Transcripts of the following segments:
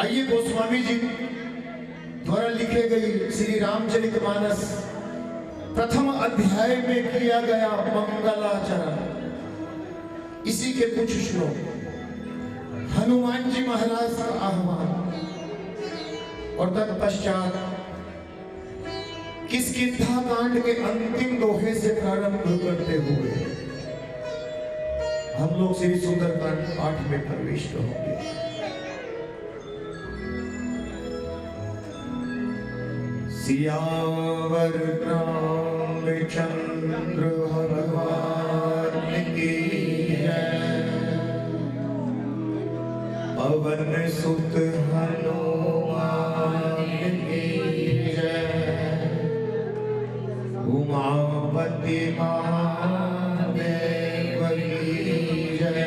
आइए गोस्वामी जी द्वारा लिखे गई श्री रामचरितमानस प्रथम अध्याय में किया गया मंगलाचरण, इसी के कुछ श्लोक। हनुमान जी महाराज का आह्वान और तत्पश्चात किष्किंधा कांड के अंतिम दोहे से प्रारंभ करते हुए हम लोग श्री सुंदरकांड पाठ में प्रवेश होंगे। सियावर रामचंद्र भगवान की जय, पवन सुत हनुमान की जय, उमापति महादेव की जय,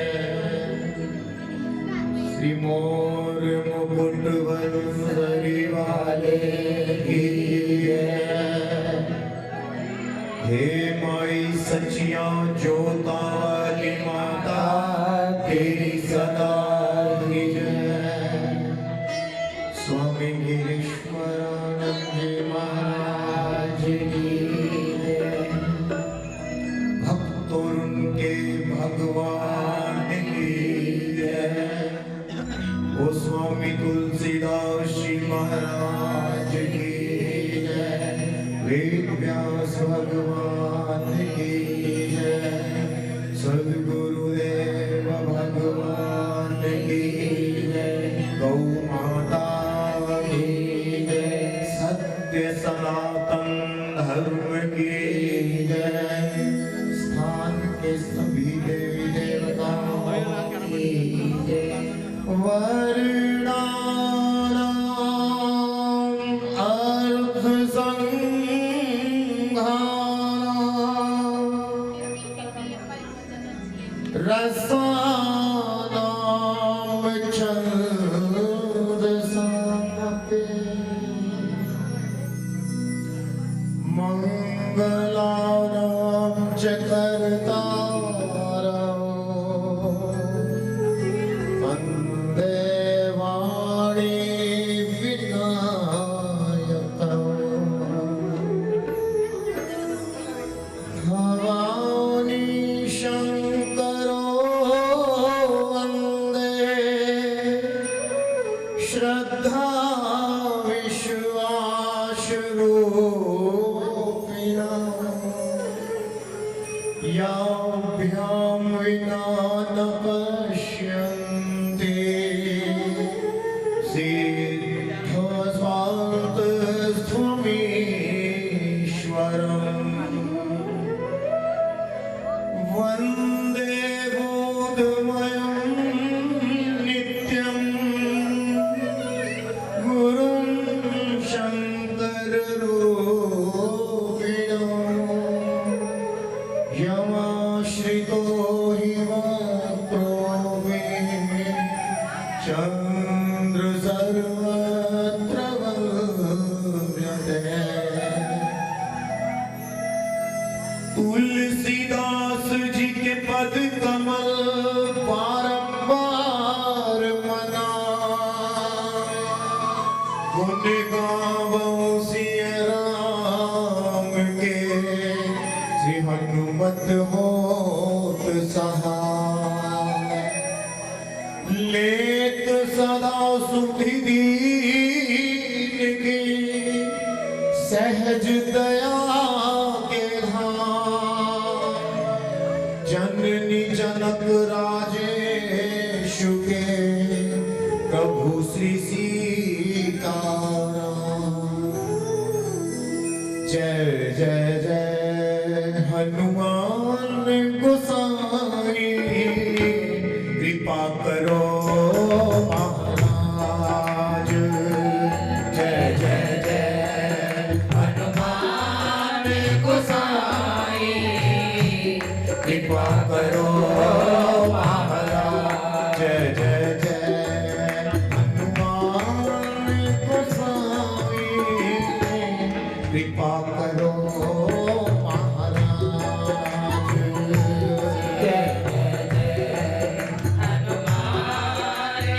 श्री मोर मुकुट वंशरी वाले की जय। हे माई सचिया जोता वाली माता तेरी सदा की जय। स्वामी गिरीश्वरानंद जी महाराज की जय। भक्त और उनके भगवान की जय। ओ स्वामी तुलसीदास जी महाराज की जय। वेद व्यास भगवान की जय। सद्गुरुदेव भगवान की जय। गौ माता की जय। सत्य सनातन धर्म की जय। स्थान के सभी देवी देवताओं की जय। वर्णानाम अर्थ संघानाम रसानाम छंद सामते मंगलानाम च कर्तारम् श्रद्धा विश्वास रूपिणा याभ्यां विना न पश्यन्ति सिद्धस्वान्तस्त्वमीश्वरम् वन्दे बोधमयं नित्यम् शंकर रूपिणो यमाश्रितो हि वक्रो चंद्र सर्वत्र वन्द्यते। तुलसीदास जी के पद कमल बारंबार मना गुण गावों सिय राम के। श्री हनुमत होत सहाय लेत सदा सुधि दीन की। सहज दया के धाम जननी जनक राजेश के प्रभु श्री जय जय जय हनुमान गोसाई। कृपा करो महाराज। जय जय जय हनुमान गोसाई। कृपा करो महाराज। जय जय जय हनुमान गोसाई। कृपा करो महाराज। जय जय जय हनुमान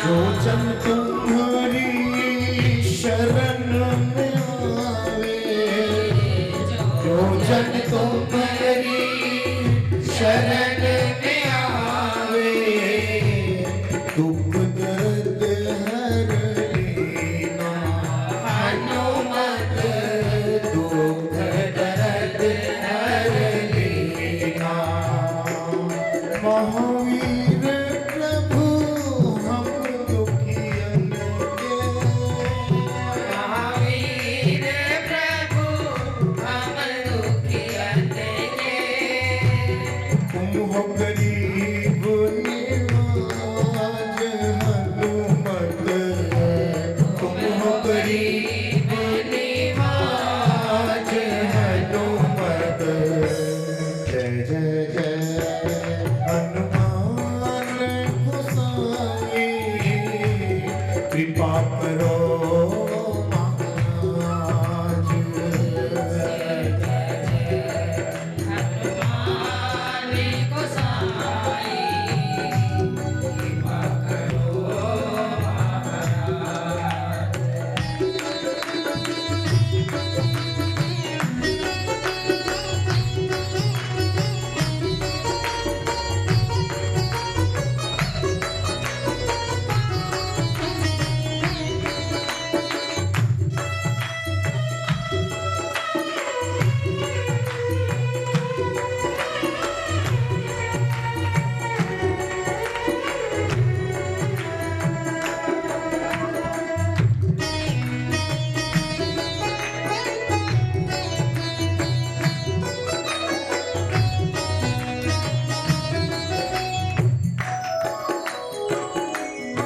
जो जन तुम्हारी शरण में आवे, जो जन तुम्हारी शरण में आवे, दुख दर्द हर लेना हनुमत, दुख दर्द हर लेना। महावीर प्रभु हम दुखियन के, महावीर प्रभु हम दुखियन के, तुम हो गरीब निवाज हनुमत, तुम हो गरीब निवाज हनुमत। जय जय जय हनुमान गोसाई, कृपा करो महाराज। हनुमान गोसाई कृपा करो महाराज।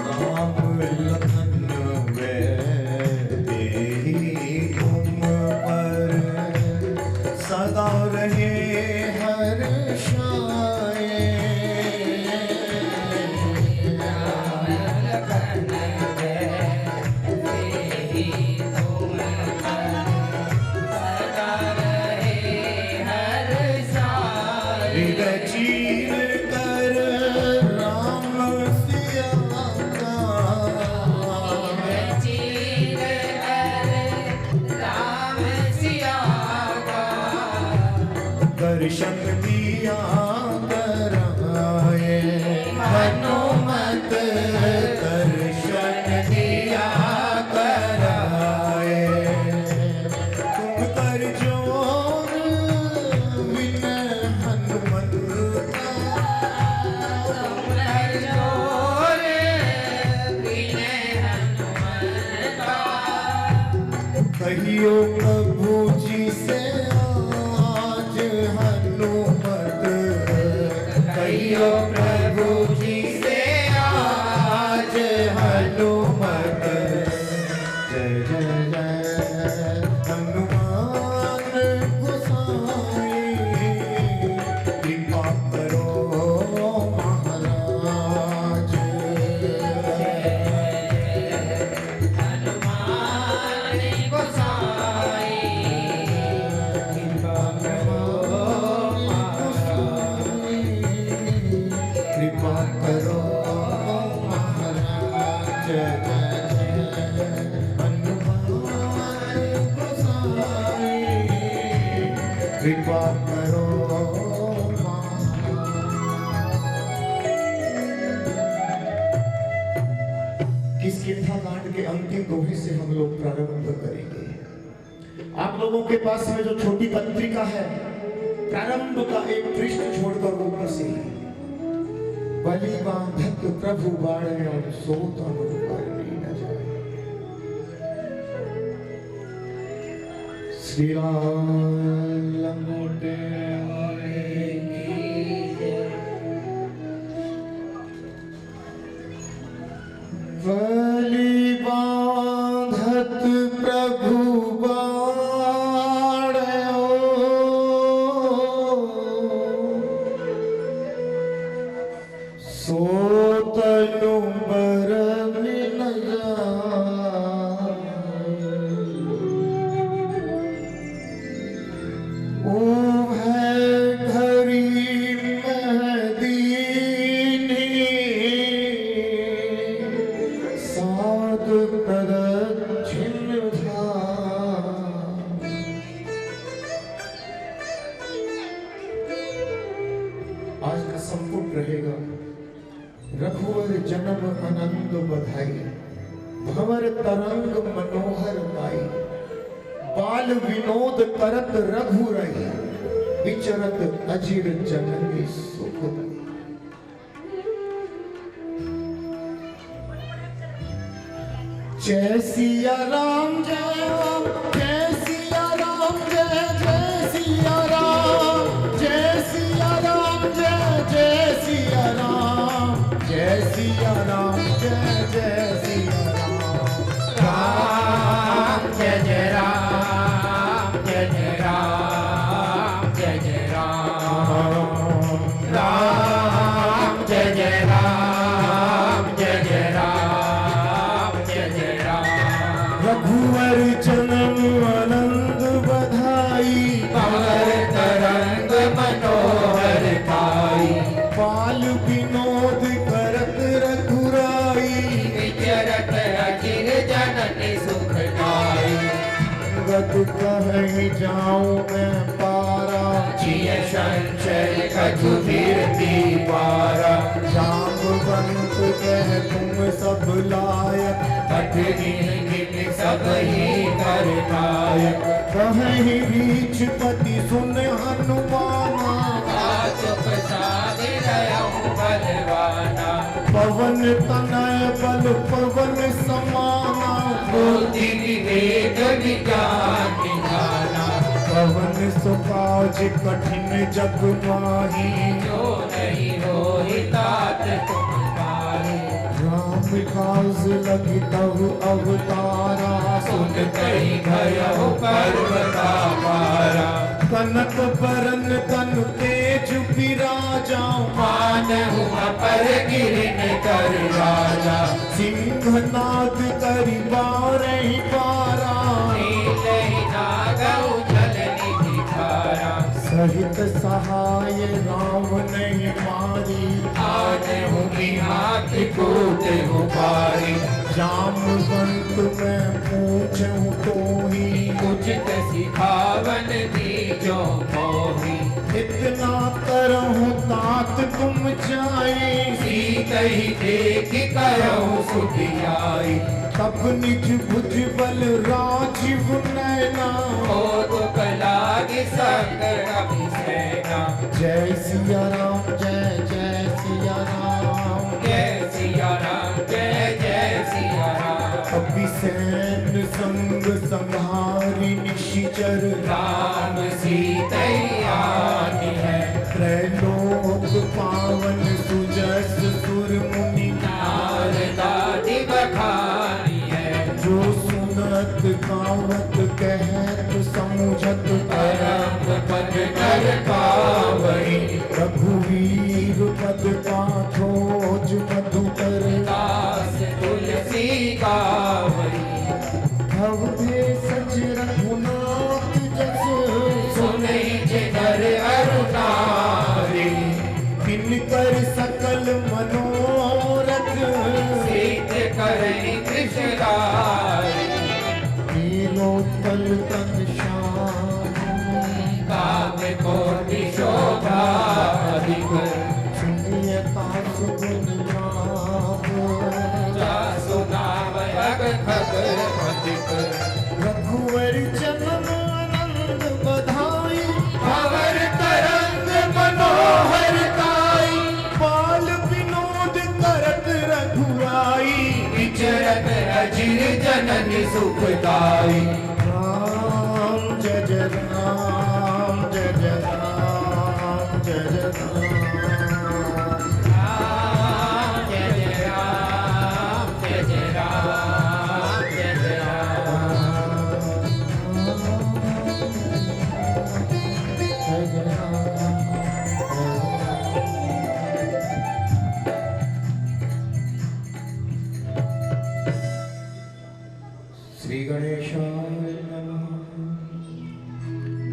राम लखन तेरी तुम पर सदा रहे हर्षाए। राम लखन तेरी तुम पर सदा रहे हर्षाए। हृदय चीर कर राम सिया का, चीर कर राम सिया का, दर्शन दिया कराए हनुमत, दर्शन दिया कराए। तुम कर जोर विनय हनुमत का, तुम्हारे जोर विनय हनुमत का। कहियो प्रभु जी से आज हनुमत, कहियो प्रभु जी से आज हनुमत। जय जय जय हनुमान गोसाई, कृपा करो महाराज। हनुमान गोसाई कृपा करो कृपा करो महाराज। जय जय हनुमान गोसाई, कृपा करो महाराज। किस कांड के अंतिम दोहे से हम लोग प्रारंभ करेंगे। आप लोगों के पास में जो छोटी पत्रिका है, प्रारंभ का एक पृष्ठ छोड़कर ऊपर से बलि बांधत प्रभु बाड़े और सोत अनुपर न जाए। श्री राम लंगोटे बलि बांधत प्रभु बाड़े सोतनु बरमिन ओ है घरी मदीनी संपुट रहेगा। रघुवर जन्म आनंद बधाई, भंवर तरंग मनोहर पाई। बाल विनोद करत रघुरई, विचरत अजिर जननी सुखदाई। जय सिया राम जय राम, जय सिया राम जय जय सिया राम, जय सिया राम जय जय सिया राम, जय सिया राम जय जय सिया राम। राम जय जय राम, जय जय राम, जय जय राम। राम जय जय राम, जय जय राम, जय जय राम। रघुवर जन्म आनंद बधाई, भंवर तरंग मनोहर पाई। बाल विनोद करत रघुराई, विचरत अजिर जननी सुखदाई। गत कहीं जाऊं मैं पारा, जिय संचय कछुधीर दीवारा। जाम्बवंत कह तुम सब लायक, कठिन सब ही कर लायक। कहीं बीच पति सुन हनुमाना, चुप साधि रहूं बलवाना। पवन तनय बल पवन समाना, बुद्धि विवेक विज्ञान निधाना। पवन सुकाज कठिन जग माही, जो नहीं होई तात तुम पाही। राम काज लगी तब अवतारा, सुन कही भयउ पर्वता पारा। कनक बरन तन तेज विराजा, मानहु अपर गिरिन कर राजा। सिंहनाद करि बारहि पारा, नीलहि नागउ जल निधि धारा। सहित सहाय राम नहीं मारी, आनहु बिहात कूट पारी। जामवंत मैं पूछूं तो ही, उचित सिखावन दीजो मोहि। इतना करहूं तात तुम जाए, सीतहि देख करहु सुधियाई। तब निज भुज बल राजीव नैना, हो दुख लागे संग अभिसेना। जय सिया राम जय जय सिया राम, जय सिया राम, जय जय सिया राम। अभिसैन संग संहारी निशिचर, राम सीतैयानी है। त्रैलोक पावन सुजस सुर मुनि, नारदादि बखानी है। जो सुनत गावत कहत समुझत, परम पद कर पावई। रघुवीर पद पाथोज मधुकर, दास तुलसी गावई। भवते सच रघुनाथ जस, सुनहि जिधर अरुणारी। किनकर सकल मनोरथ, सीत करहि कृष्णारी। नीलोत्पल तन श्याम, काम कोटि शोभा अधिक। सुनियता सुगुन लाभ, जासु नाम अग खग अधिक। रघुवर जन्म आनंद बधाई, भंवर तरंग मनोहर काई। बाल विनोद करत रघुराई। विचरत अजिर जननी सुखदाई। राम जय जय राम, जय जय राम, जय जय राम। राम जय जय राम, जय जय राम, जय जय राम। जय जय राम। श्री गणेशाय नमः।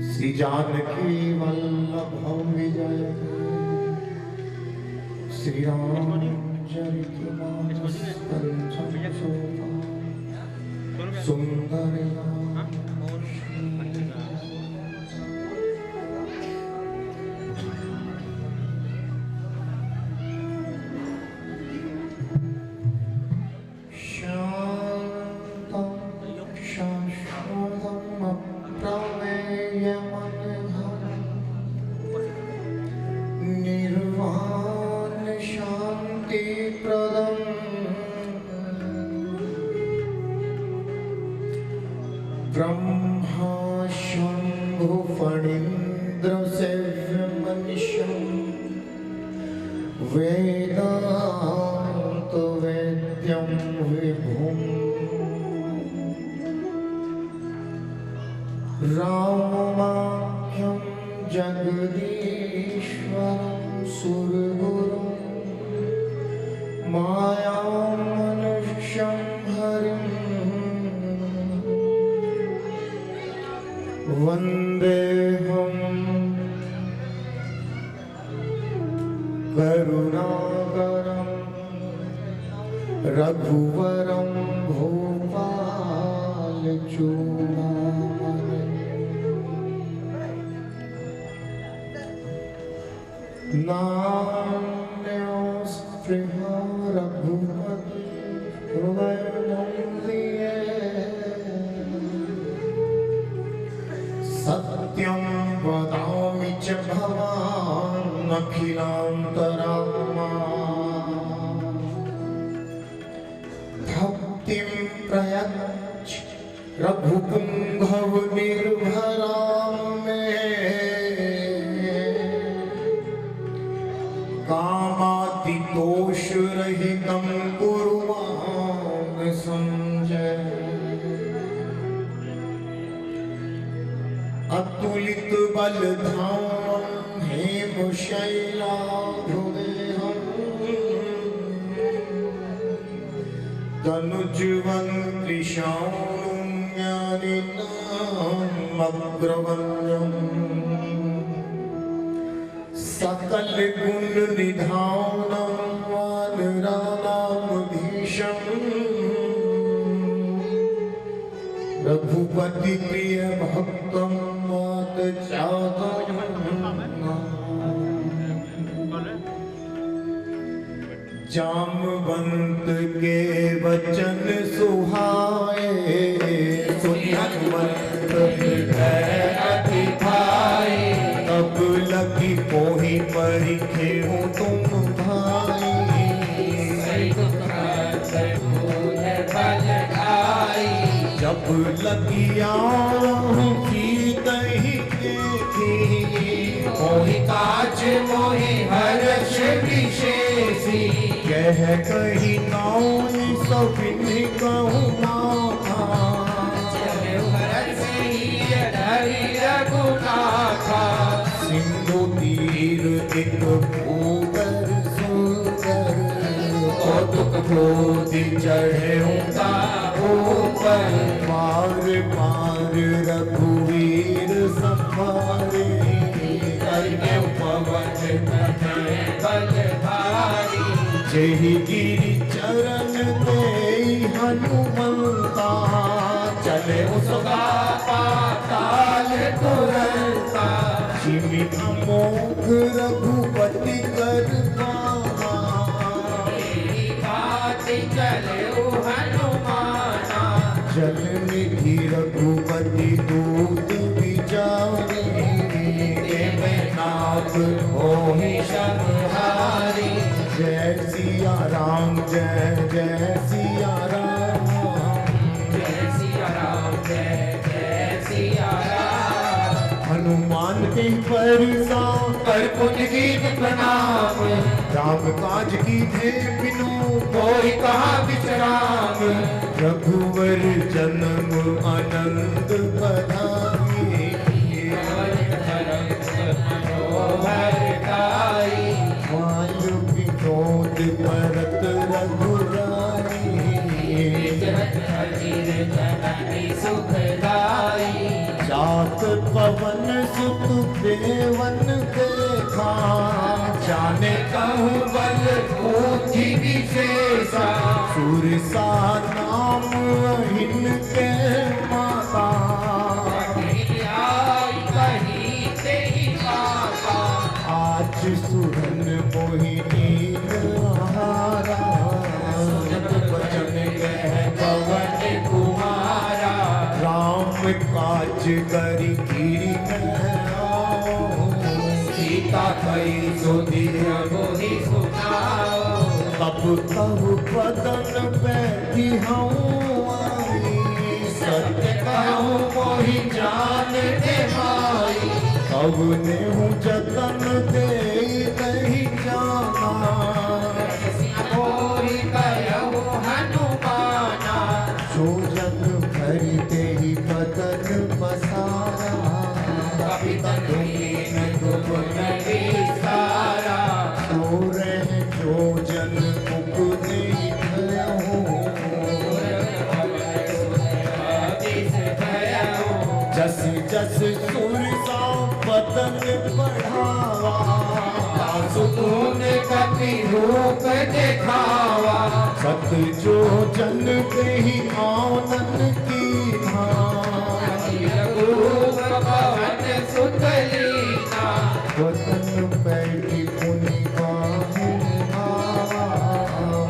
श्री जानकी वल्लभ विजय, श्री रामचरितमानस पंचम सोपान, सुंदर नाम वेदांत वेद्यं विभुम् राममाख्यं जगदीश्वरं सुरगुरुं मायामनुष्यं हरिं वन्देऽहं करुणाकरं रघुवरं भूपालचूडामणिं नान्योऽस्पृहा रघुपति हृदयमन्दिरे सत्यं वदामि च भवान् अखिलान्तरात्मा भक्तिं प्रयच्छ रघुपुङ्गव निर्भरां मे कामातिदोषरहितं कुरु मां संजय अतुलित बलधामं हेमशैलाधुदेहं तनुज्वन्त्रिशानुं ज्ञानिनामग्रगण्यं सकल गुण निधानं वानराणामधीशम् रघुपति प्रिय भक्तं मात चातं जामवंत के वचन सुहाए सुनि हनुमंत हृदय अति भाई तब लगी कोहि परिखे हो तुम भाई जब लगिया की दही देखी मोहि काज मोहि हर्ष विशेषी कह कही नाई सबिनि कहूँ माथा सिंधु तीर एक भूगर सुंदर कौतुक क्रोधि चढ़े ऊपर पार पार रघुवीर संभारे करके पवन बल भारी जहि गिरि चरण ते हनुमंता चले उसका पाताल तुरंता जिमि अमोघ रघुपति कर चले हनुमाना जल निधि रघुपति दूत विचारे नाथ होहि संहारी जय सिया राम जय जय सिया राम जय सिया राम जय जय सिया राम हनुमान के परसा कर पुन गीत प्रणाम राम काज की थे बिनु कोई कहा विश्राम रघुवर जन्म आनंद बधाई वायु विनोद भरत रघुराई जात पवन सुत देवन देखा जाने कहूँ बल कोटि विशेषा सुरसा नाम अहिन के माता आज सुरन मोहिनी आहारा वचन कह पवन कुमारा राम काज करि गिरि सीता कई सुधिया मोहि सुनाओ तब तब बदन बैठी हूँ सत्य कहूँ मोहि जान दे भाई अब ने हूँ जतन दे नहीं जाना रह जो जन मुकुदे भयो जस जस सुर सा पतन बढ़ावा सुकून कपि रूप दिखावा सत जो जन कही आनंद की भान रूप पवन सुत लीना वतन पैठी पुनि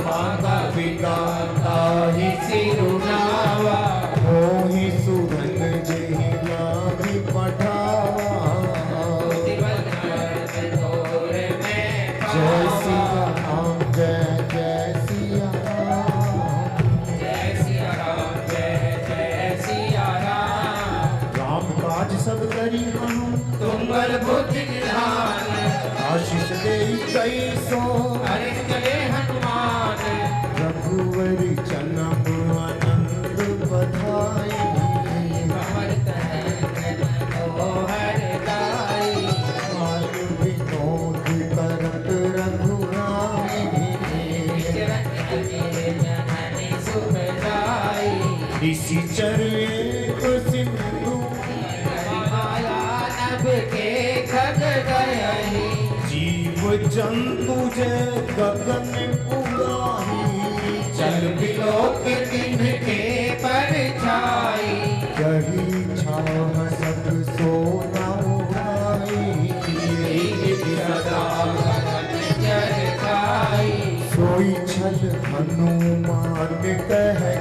मांगा विदाता ही सिरुनावा मोहि सुधन जही लागी पठावा जय सिया राम जय जय सिया राम जय सिया राम जय जय सिया राम राम काज सब करी हनु तुंगल बुद्धि निधान आशीष दे कई सो हरि चले हनुमान रघुवर जन्म आनंद बधाई कमर तहन ओ हरि गाई माल विनोद करत रघुराई चरण अजय जननी सुखदाई ऋषि चरित सिंधु माया नभ के खग गयहि जीव जंतु जय गगन पुराही चल बिलोक तिनके पर छाई यही छाह सब सोना उड़ाई सदा भगत जर खाई सोई छल हनुमान कहे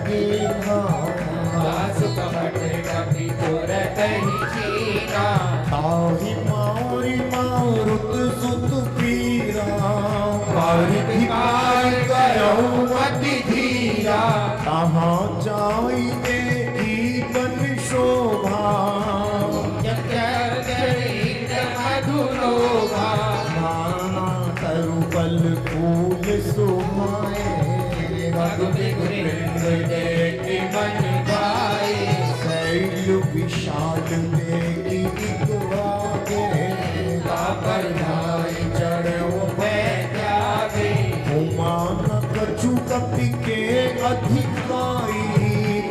दास कपट कपि तोर कहि छीना ताहि मारी मारुत सुत पीरा पारित पार करो अति धीरा कहाँ जाई देखी बन शोभा मधुलोभा नाना तरु बल फूल सुहाए रघुवृंद देखि मन भाए शैल विशाल देखी दिखवागे कापर धाय चढ़ो बैठावे उमान कछु कपि के अधिकारी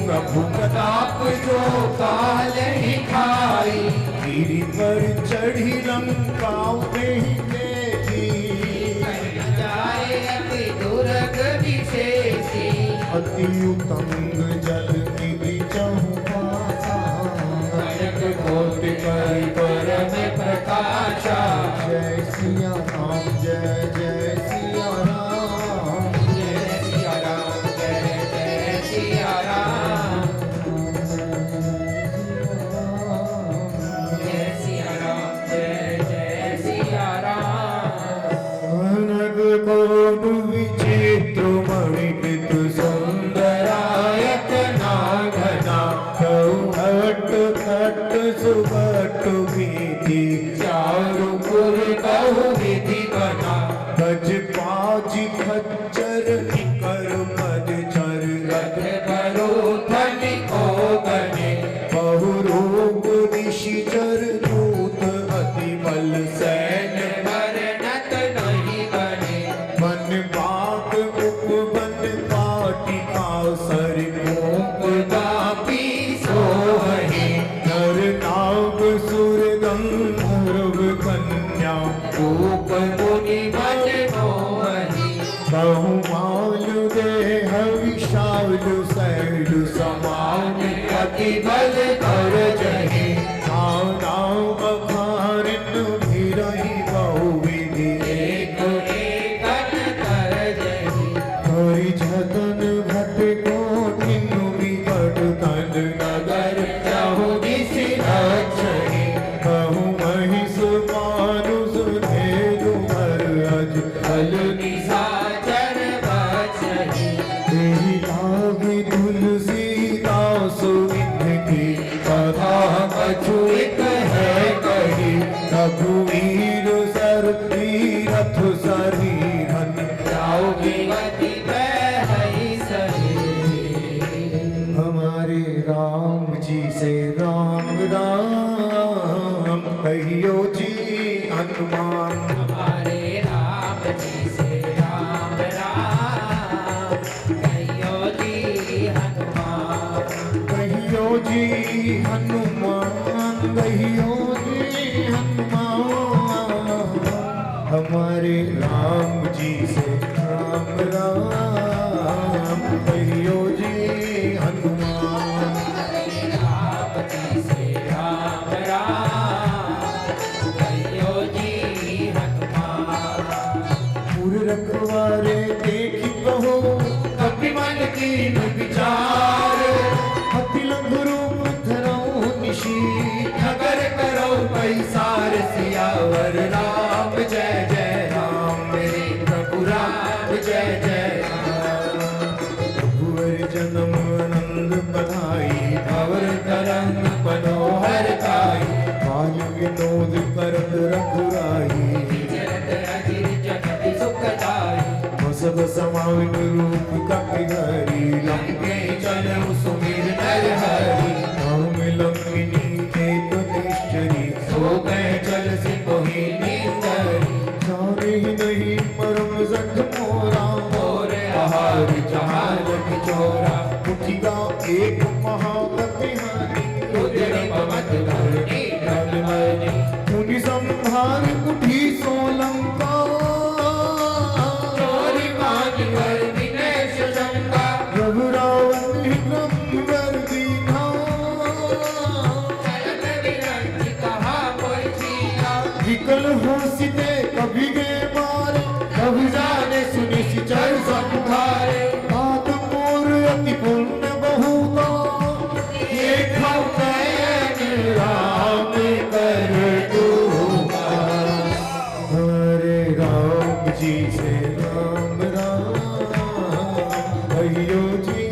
प्रभु प्रताप जो काल ही खाई गिरि पर चढ़ी लंका नहीं देखी जाए अति दुर्ग विशेषी अति उतंग जल निधि चहुपासा कनक कोटि कर परम प्रकाशा जय सिया राम जय जय सिया राम जय सिया राम जय जय सिया राम जय सिया राम जय जय सिया राम अनग कोटि विचित्र मणिकृत सुंदरायत नागना खट खट सुभट भीति चारु पुर कहु विधि बना गज पाज खच्चर निकर पद चर रथ बरो धनि को गने बहुरूप ऋषि चर दूत अति बल सैन्य वर्णत नहीं बने मन बात उपवन पाटिका सर उपदापी सोहहि नर नाग सुर गंधर्व कन्या रूप मुनि मन मोहनि बहुमाल देह विशाल शैल समान अति बल कर जहि नाम अखारिन भिरहि बहुविधि एक एकन कर जहि हरि जतन भट कोटिन विकट तन नगर चहु दिसि रक्षहि बहु महिष मानुष धेनु हर अज फल निशाचर बचहि देहि लागी तुलसीदास विधि कथा अछूत है कही रघुवीर सर तीरथ शरीरन जाओगे गति है सही हमारे राम जी से राम राम कहियो जी हनुमान हमारे राम जी हनुमान कहियो जी हनुमान हमारे राम जी से राम राम कहियो जी हनुमान राम जी से राम राम कहियो जी हनुमान। पूर रखवारे देखी कहो कपि मन कीन विचार हति लंगरू धरो निशी नगर करो पैसार सियावर राम जय जय राम मेरे प्रभु राम जय जय राम प्रभुवर जन्म आनंद बधाई भवर तरंग मनोहर ताई बाल विनोद करत रघुराई जरत अजिर जगत सुखदाई। सब समाविन रूप कपिहरी लंके चलऊ सुमिर नर हरि नाम लंकिनी एक निश्चरी सो गए जल से कोहि नींदरी जाने ही नहीं परम जग मोरा मोर आहार जहाल किचोरा उठिगा एक महाकपिहरी रुद्र पवत धरणी ढलमणि मुनि संभार कुठी सोलंका विकल हो सीते कभी गे मारे कभी जाने सुनि सिचर संभारे बात मोर अति पुण्य बहुता ये खाऊं राम कर दूंगा हरे राम जी से राम राम कहियो जी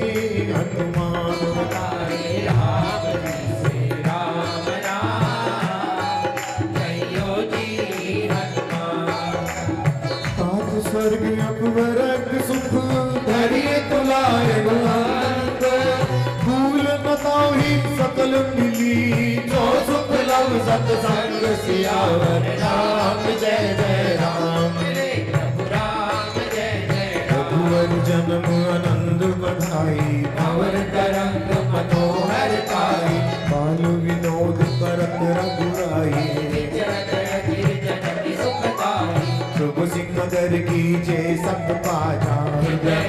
हनुमान हरे राम जी से राम राम कहियो जी हनुमान। तात स्वर्ग अपवरक सुख धरिए तुलाय गुलांग फूल नताहि सकल मिली जो सुख लव सतसंग सियावर राम जय जय राम मेरे प्रभु राम जय जय राम। रघुवर जन्म आनंद बधाई भवर तरंग मनोहर ताई बाल विनोद करत रघुराई जरत अजिर जगत सुखदाई। शुभ सिंह नगर की जय सब पाजा हृदय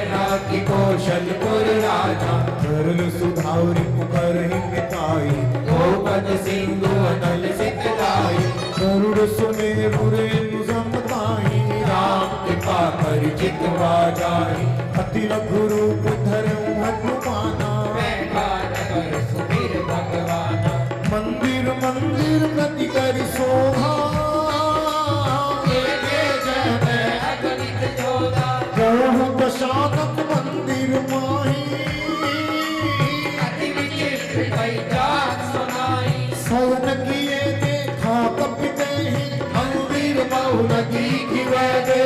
की कौशलपुर राजा सरल सुधारी पुकर हिमताई गोपद सिंधु अनल सिद्धलाई। गरुड़ सुमेरु रेणु समताई राम कृपा कर चितवा जाई अति लघु रूप धरऊ हनुमाना बैठा नगर सुबीर भगवाना। मंदिर मंदिर प्रति कर शोभा अगणित जोधा गढ़ दशानक मंदिर माही अति विचित्र कई जात सुनाई। सवन किए देखा कपिते मंदिर बहु नदी की वैदे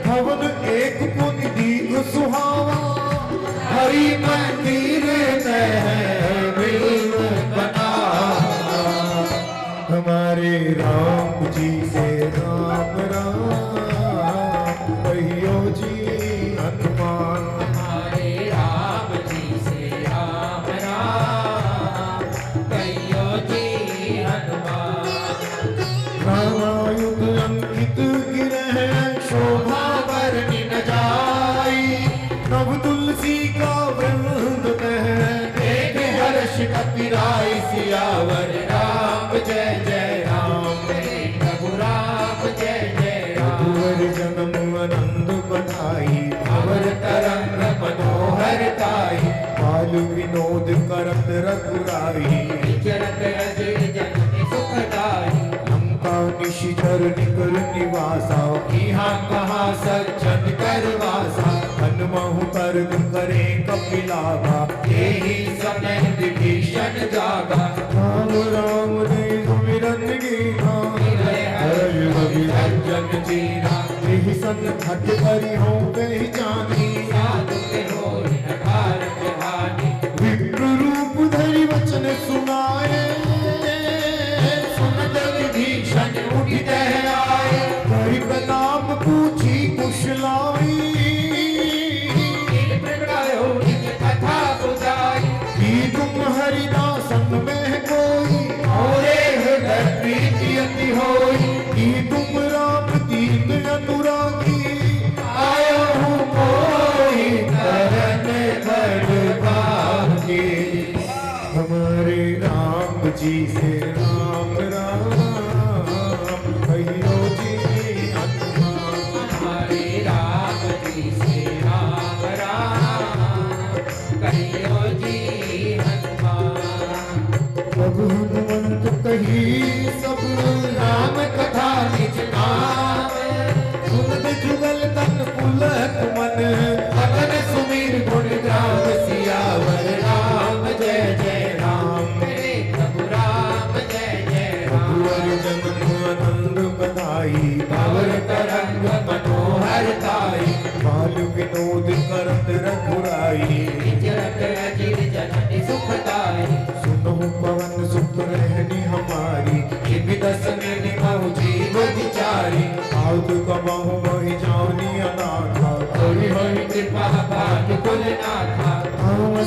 भवन एक पुनि दीघ सुहावा हरि मंदिर में मिल बना हमारे राम जी से राम राम कहियो जी हनुमान हमारे राम जी से राम राम कहियो जी हनुमान। रामायुध अंकित गिरह शोभा वर्णि न जाई नव तुलसी का वृंद देख हर्ष कपिराई सियावर राम जय जय राम प्रभु राम जय जय राम। रघुवर जन्म आनंद बधाई भवर तरंग मनोहर ताई बाल विनोद करत रघुराई जरत अजिर जगत सुखदाई। लंका निशिचर निकर निवासा यहाँ कहाँ सज्जन करवासा हनुमहु कर करे कपिलाभा यही समय विभीषण जागा राम राम जय सुमिरन गीता हर रघुरंजन जीना यही सन खट करी हो गई जानी साधु के होई न भारत हानि। विप्र रूप धरि वचन सुनाए सुनत विभीषण उठि तह आए हरि प्रताप पूछी कुशलाई इन प्रकारो निज कथा बुझाई। की तुम हरिदासन में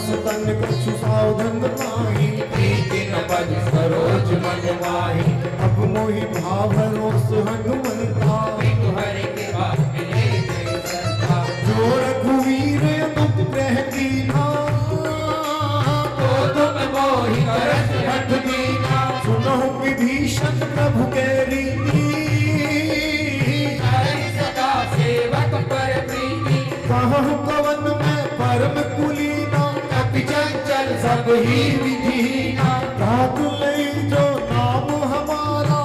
सुतन कछु सावधन माही, प्रीति न बज सरोज मन माही। अब मोहि भाव रोस हनुमंता, बिनु हरि कृपा मिले जय श्रद्धा। जो रघुवीर अनुग्रह कीन्हा, तो तुम मोहि करत हठ कीन्हा। सुनहु विभीषण प्रभु के रीति, हरि सदा सेवक पर प्रीति। कहु कवन मैं परम कुलीना, कपि चंचल सब ही विधीना। रात लई जो नाम हमारा,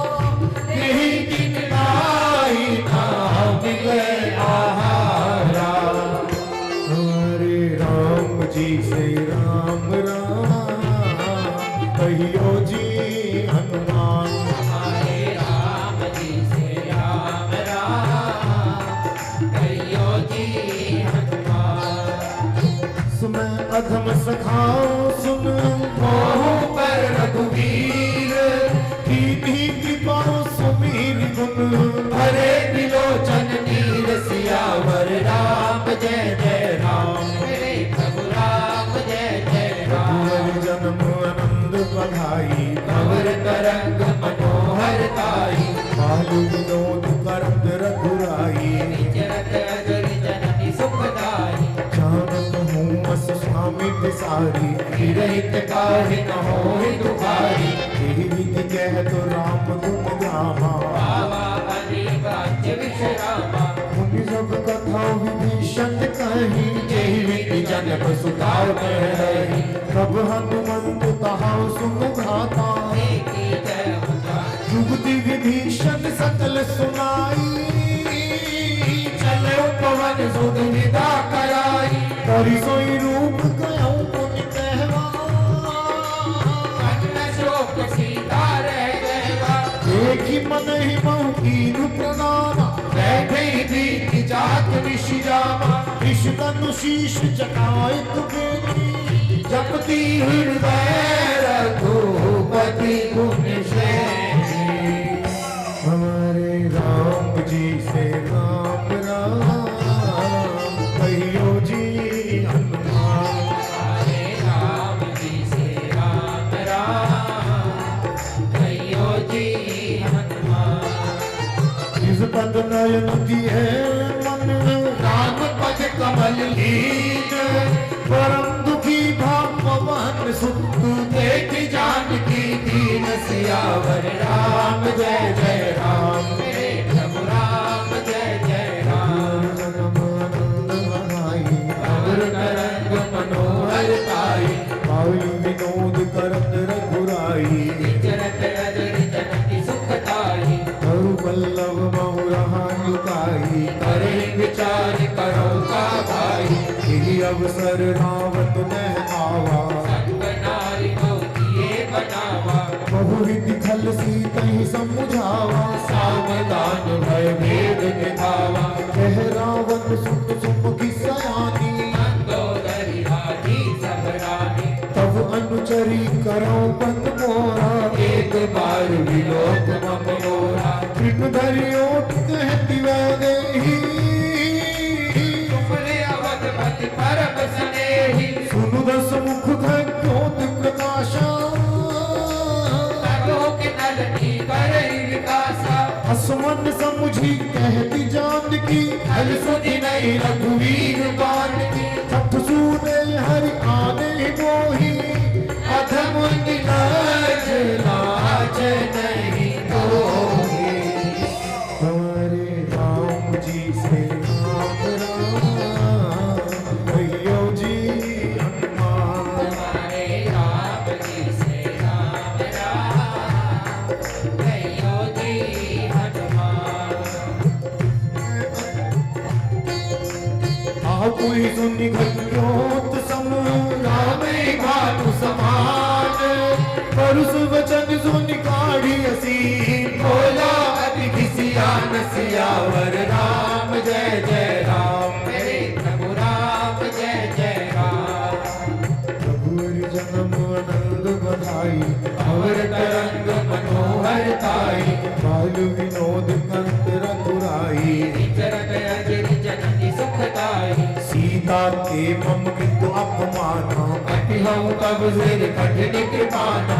यही दिन नाहि नाम मिले आहारा। हरे राम जी से राम राम, कहियो जी हनुमान। हमारे राम जी से राम राम, कहियो जी हनुमान। सुन अधम सखाओ सुन, मोह पर रघुवीर, कीन्ही कृपा सुमीर गुण। हरे बिलोचन नीर सियावर राम जय जय राम। मेरे प्रभु राम जय जय राम। रघुवर जन्म आनंद बधाई, कंवर तरंग मनोहर ताई। बालु विनोद करत रघुराई। विचरत अजर जननी सुखदाई। जानत हूँ अस स्वामी बिसारी, विरहित काहे न होहि दुखारी। देवी कह तो राम गुण गावा। बाबा हरि वाक्य विश्रामा। मुनि सब कथा विभीषण कही, जेहि विधि जनक सुताव कहि। तब हनुमंत कहाउ सुमुखाता, एकी जय उदार। जुगति विभीषण सकल सुनाई। चलो पवन सुध विदा कराई। करि सोई रूप कयौ पुनि कहवा, मन न शोक सीता रह गएगा। देखि मन ही बहु कीन्हु प्रणामा। बैठे बीति जात ऋषि रामा। ऋषि तनु शीश जटायत बेनी, जपति हृदय रघुपति गुण श्रेणी। हमारे राम जी से राम राम, कहियो जी हनुमान। हरे राम जी से राम राम, कहियो जी हनुमान। इस पद नयन दिए मन, राम पद कमल लीन। परम दुखी भाव पवन सुत। देख जानकी दीन सियावर राम जय जय राम। मेरे प्रभु राम जय जय राम। जन्म आनंद बधाई, अवर तरंग मनोहर ताई। बालु विनोद करत रघुराई। विचरत अजर जननी सुखदाई। तरु पल्लव बहु रहा लुकाई। करे विचार करो का भाई। यही अवसर रावत में आवा, संग नारी को किए बनावा। बहु विधि खल सीतहि समुझावा। सावधान भय भेद निभावा। कह रावण सुत सुमुखी सयानी, मंदोदरी हाथी सब रानी। तब अनुचरी करो बंद मोरा। एक बार विलोक मम मोरा। कृप धरि ओट कहती वैदेही, तुमरे अवधपति परम स्नेही। सुनु दस मुख ज्योत प्रकाशा। तबो के नलनी करहि विकासा। असमन समुझी कहती जानकी, हल सुधि नहीं रघुवीर बाण की। छठ सूने हरि आने मोही। अधम निलाज लाज नहीं कोई। हमारे राम जी से राम राम, कहियो जी हनुमान। हमारे राम जी से राम राम, कहियो जी हनुमान। कोई सुनि घटोत सम, राम भानु समान। परुष वचन सुनि काढ़ी असी, बोला अति घिसियान सियावर राम जय जय राम। मेरे प्रभु राम जय जय राम। रघुवर जन्म आनंद बधाई। अवर तरंग मनोहर ताई। बालु विनोद कंत रघुराई। विचरत अजर जननी सुखदाई। सीता के मम किंतु अपमाना। हूँ कब सिर कठिन कृपाना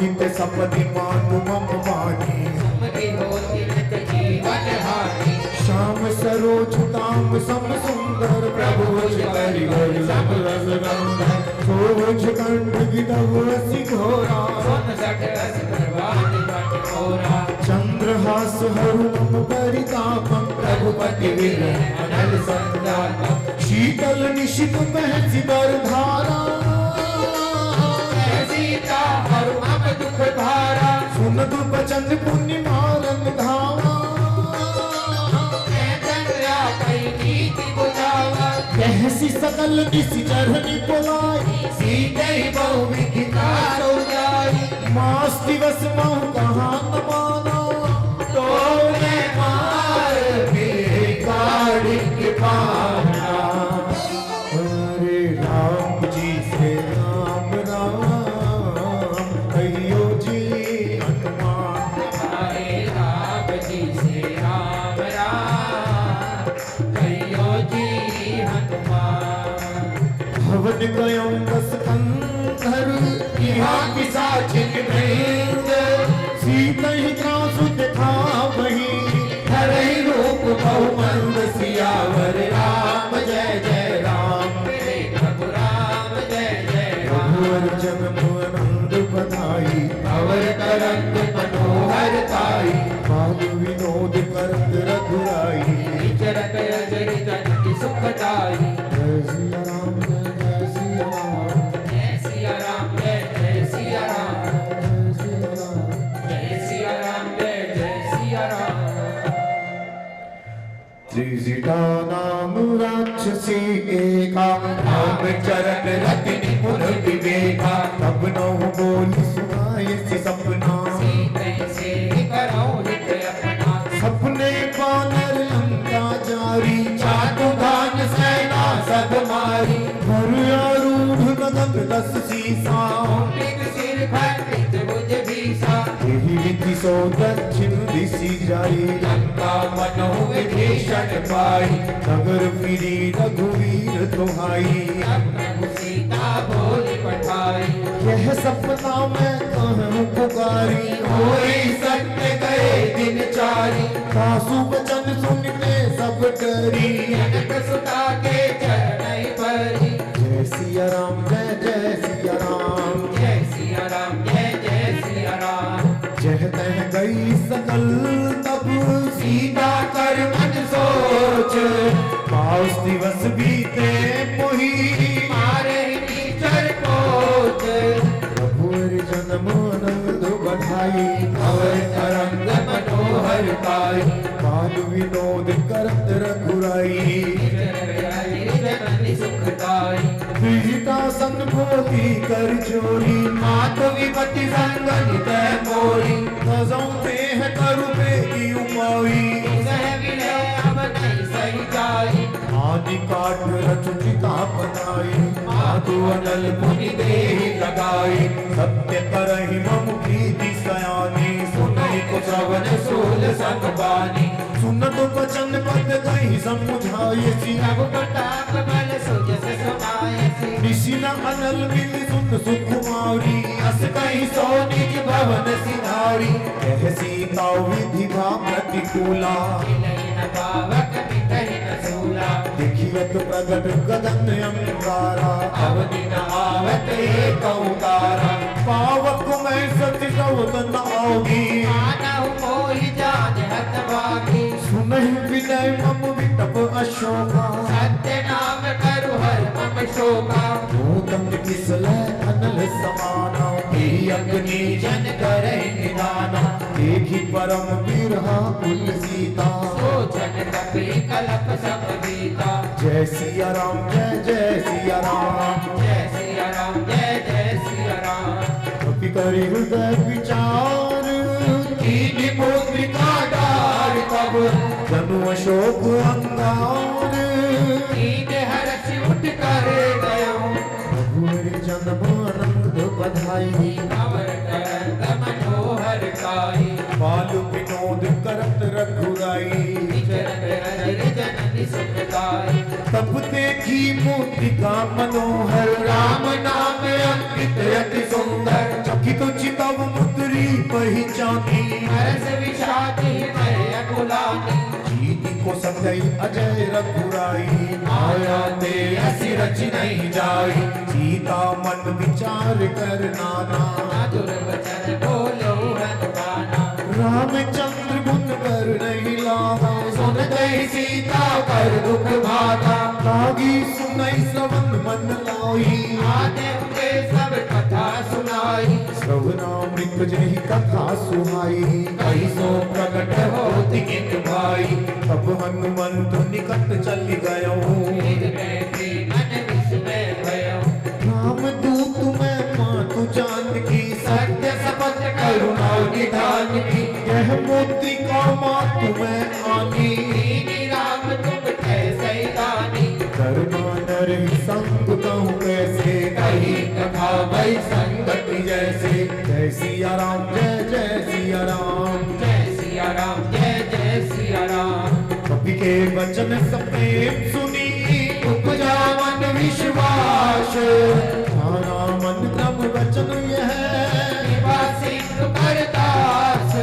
हित सपदि मानु मम मानी समरी होती नित जीवन हानि श्याम सरोज ताम सम सुंदर प्रभु करि गोरि सब रस गंधर सोज कंठ गिदवसी घोरा सुन सठ रस प्रभात बट मोरा चंद्रहास हरु मम परितापम रघुपति विनय अनल संताप शीतल निशित बहसी बर धारा सीता हरु मम दुख धारा सुन दुपचन पुण्य मारन धावा चंद्रा कई नीति बुझावा कहसी सकल निसि चरनी पुलाई सीते बहु विधिता सौजाई मास दिवस महु कहाँ न माना तो मैं मार बेकारी के पाना हरे राम जी से राम राम कहियो जी हनुमान हरे राम जी से राम राम कहियो जी हनुमान भवन गयो दस कंधर यहाँ की साचिन वृंद सीता ही त्रासु दिखा वही हरे रूप बहु मंद सियावर राम जय जय राम मेरे प्रभु राम जय जय राम रघुवर जन्म आनंद बधाई अवर तरंग मनोहर ताई बाल विनोद करत रघुराई विचरत अजर जन की सुखदाई जय सिया राम जय सिया राम जय सिया राम जय जय सिया राम जय सिया राम जय सिया राम जय जय सिया राम त्रिजिटा नाम राक्षसी एका नाम चरण रति निपुण विवेका तब नौ बोली सुनाय सी सपना सीते से करो हित अपना सपने बानर लंका जारी चातु धान सेना सब मारी हर आरूढ़ नगद दस सीसा एक सिर खंडित भुज भीषा यही रीति सो दक्षिण दिशि जाई लंका मनो विभीषण पाई नगर फिरी रघुवीर दुहाई तब प्रभु सीता बोली पठाई यह सपना मैं कहूँ पुकारी होई सत्य गए दिन चारी सासु वचन सुनते सब डरी जनक सुता के चरण परी जय सिया राम जय जय सिया राम जय सिया राम जय जय सिया राम जह तह गई सकल तब सीता कर मन सोच पाउस दिवस बीते मोही मारे नीचर कोच रघुवर जन्म आनंद बधाई अवर तरंग मनोहर ताई बाल विनोद करत रघुराई जननी सुखदाई विहिता सन भोगी कर चोरी मात विपति संगनि तय मोरी गजों पे है तरु बेगी उमाई सह विलय अब नहीं सही जाई आदि काट रचुचिता बनाई मातु अनल मुनि देहि लगाई सत्य करहि मम प्रीति सयानी सुनहि को श्रवण सूल संग बानी सुनत वचन पद गई समुझाए सी प्रभु प्रताप बल सुजस समायसी ऋषि न अनल मिल सुन सुकुमारी अस कहीं सो निज भवन सिधारी कह सीता विधि भा प्रतिकूला मिलई न पावक मिटहि न सूला देखियत प्रगट गगन अंगारा अवधि न आवत एक उतारा पावक मैं सत्य सौदन आओगी मानहु मोहि जान हत भागी सुनहि विनय मम विटप अशोका सत्य नाम करु हर मम शोका भूतम किसल अनल समाना तेरी अग्नि जन करे निदाना देखी परम बिरहा कुल सीता सोचन कपि कलप सब बीता जय सिया राम जय जय सिया राम जय सिया राम जय जय सिया राम कपि करि हृदय विचार कीनि मुद्रिका डार तब जनु अशोक अंगार कीने हर्ष उठ कर गयो रघुवर जन्म आनंद बधाई अवर करत मनोहर काई बाल विनोद करत रघुराई विचरत अजर जननि सुखदाई तब देखी मूर्तिका मनोहर, राम नाम अंकित अति सुंदर, चकित चितव मुद्री पहचानी, हर्ष विषाद हृदय अकुलानी, जीती को संगई अजय रघुराई, माया ते असी रच नहीं जाई, सीता मन विचार कर नाना, मधुर वचन बोलो हनुमाना, रामचंद्र गुण कर नहीं लावा, सुनते ही सीता कर दुख भागा, लागी सुनई श्रवण मन लाई, आने के सब कथा सुनाई, श्रवणामृत जही कथा सुहाई, कहीं सो प्रकट होती गिन भाई, तब हनुमंत निकट चल गयो, मन विस्मय भयो, राम दूत मैं मातु जानकी, सत्य शपथ करुणा निधान की, यह मोती का मातु मैं आनी, दीनी राम तुम कैसे दानी, करुणा नर संग कहूँ कैसे, कही कथा भई संगति जैसे, जय सिया राम जय सिया राम, जय सिया राम जय सिया राम, कपि के वचन सपने सुनी, उपजा मन विश्वास, सारा मन क्रम वचन यह, निवासी करदास,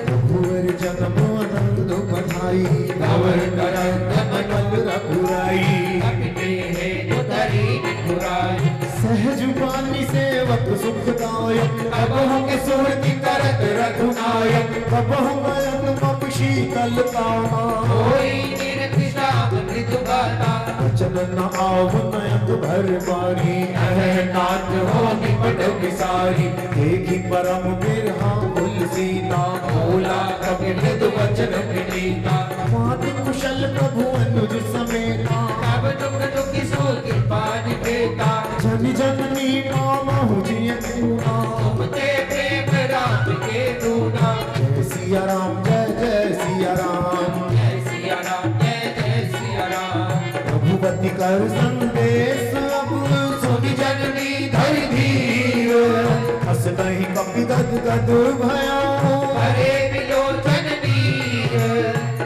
रघुवर जन्म आनंद बधाई, धवर करंद मन रघुराई, कपिते है उतरी निपुराई, सहज बानी सेवक सुखदायक, कबहु के सुरति करत रघुनायक, कबहु नयन मप शीतल कामा, कोई निर्विषाद मृदु गाता, वचन न आव नयन भर बारी, नाथ हो निपट विसारी, देखी परम बिरहा कुल सीता, भोला कवि मृदु वचन विनीता, मात कुशल प्रभु अनुज समेता, तब दुख दुखी सो कृपा निकेता, जन जननी मामहु जिय पूना, तुम ते प्रेम राम के दूना, जय सिया राम जय सिया राम, जय सिया राम जय सिया राम, रघुपति कर संदेश अब सुनि जननी धरि धीर, हस नहीं कपि गद गद भया, हरे विलोचन नीर,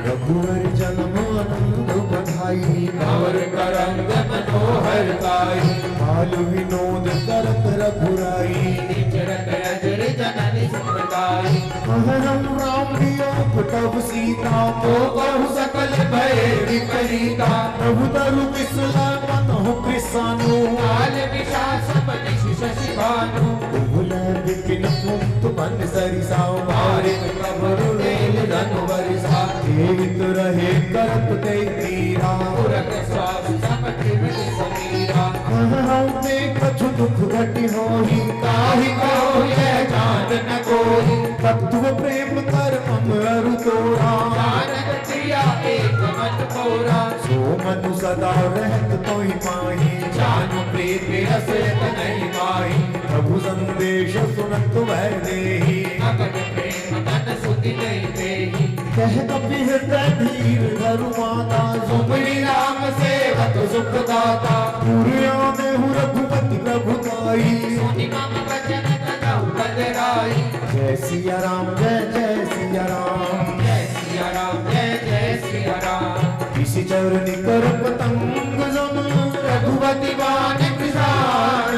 रघुवर जन्म आनंद बधाई, भवर करंग मनोहर काई, बाल विनोद करत रघुराई, निचरत अजर जननी सुखदाई, अहरम राम वियोग तब सीता, तो कहु सकल भय विपरीता, प्रभु तरु बिसला मनहु कृसानु, काल विशासम निशि शशि भानु, भूल विपिन कुंत बन सरिसा, मारित प्रभु रेल धनु बरिसा, जीवित रहे करत ते तीरा, पुरख स्वास समति मृत समीरा, अहरम ते कछु दुख घटी होही, काहि कहो यह जान न कोई, तत्व प्रेम कर अमरु तोरा, जानत क्रिया एक मन मोरा, सो मनु सदा रहत तोहि पाही, जानु प्रीत रसयत नहीं माही, प्रभु संदेश सुनत वह देही, अगन प्रेम तन सुधि नहीं देही, कह कपि हृदय धीर धरु माता, सुमरि राम सेवक सुख दाता, पूर्या देहु रघुपति प्रभु ताई, सुनि मम वचन तनहु बदराई, जय सिया राम जय सिया राम, जय सिया राम जय सिया राम, किसी चरण कर पतंग जन, रघुपति बाण कृषाण,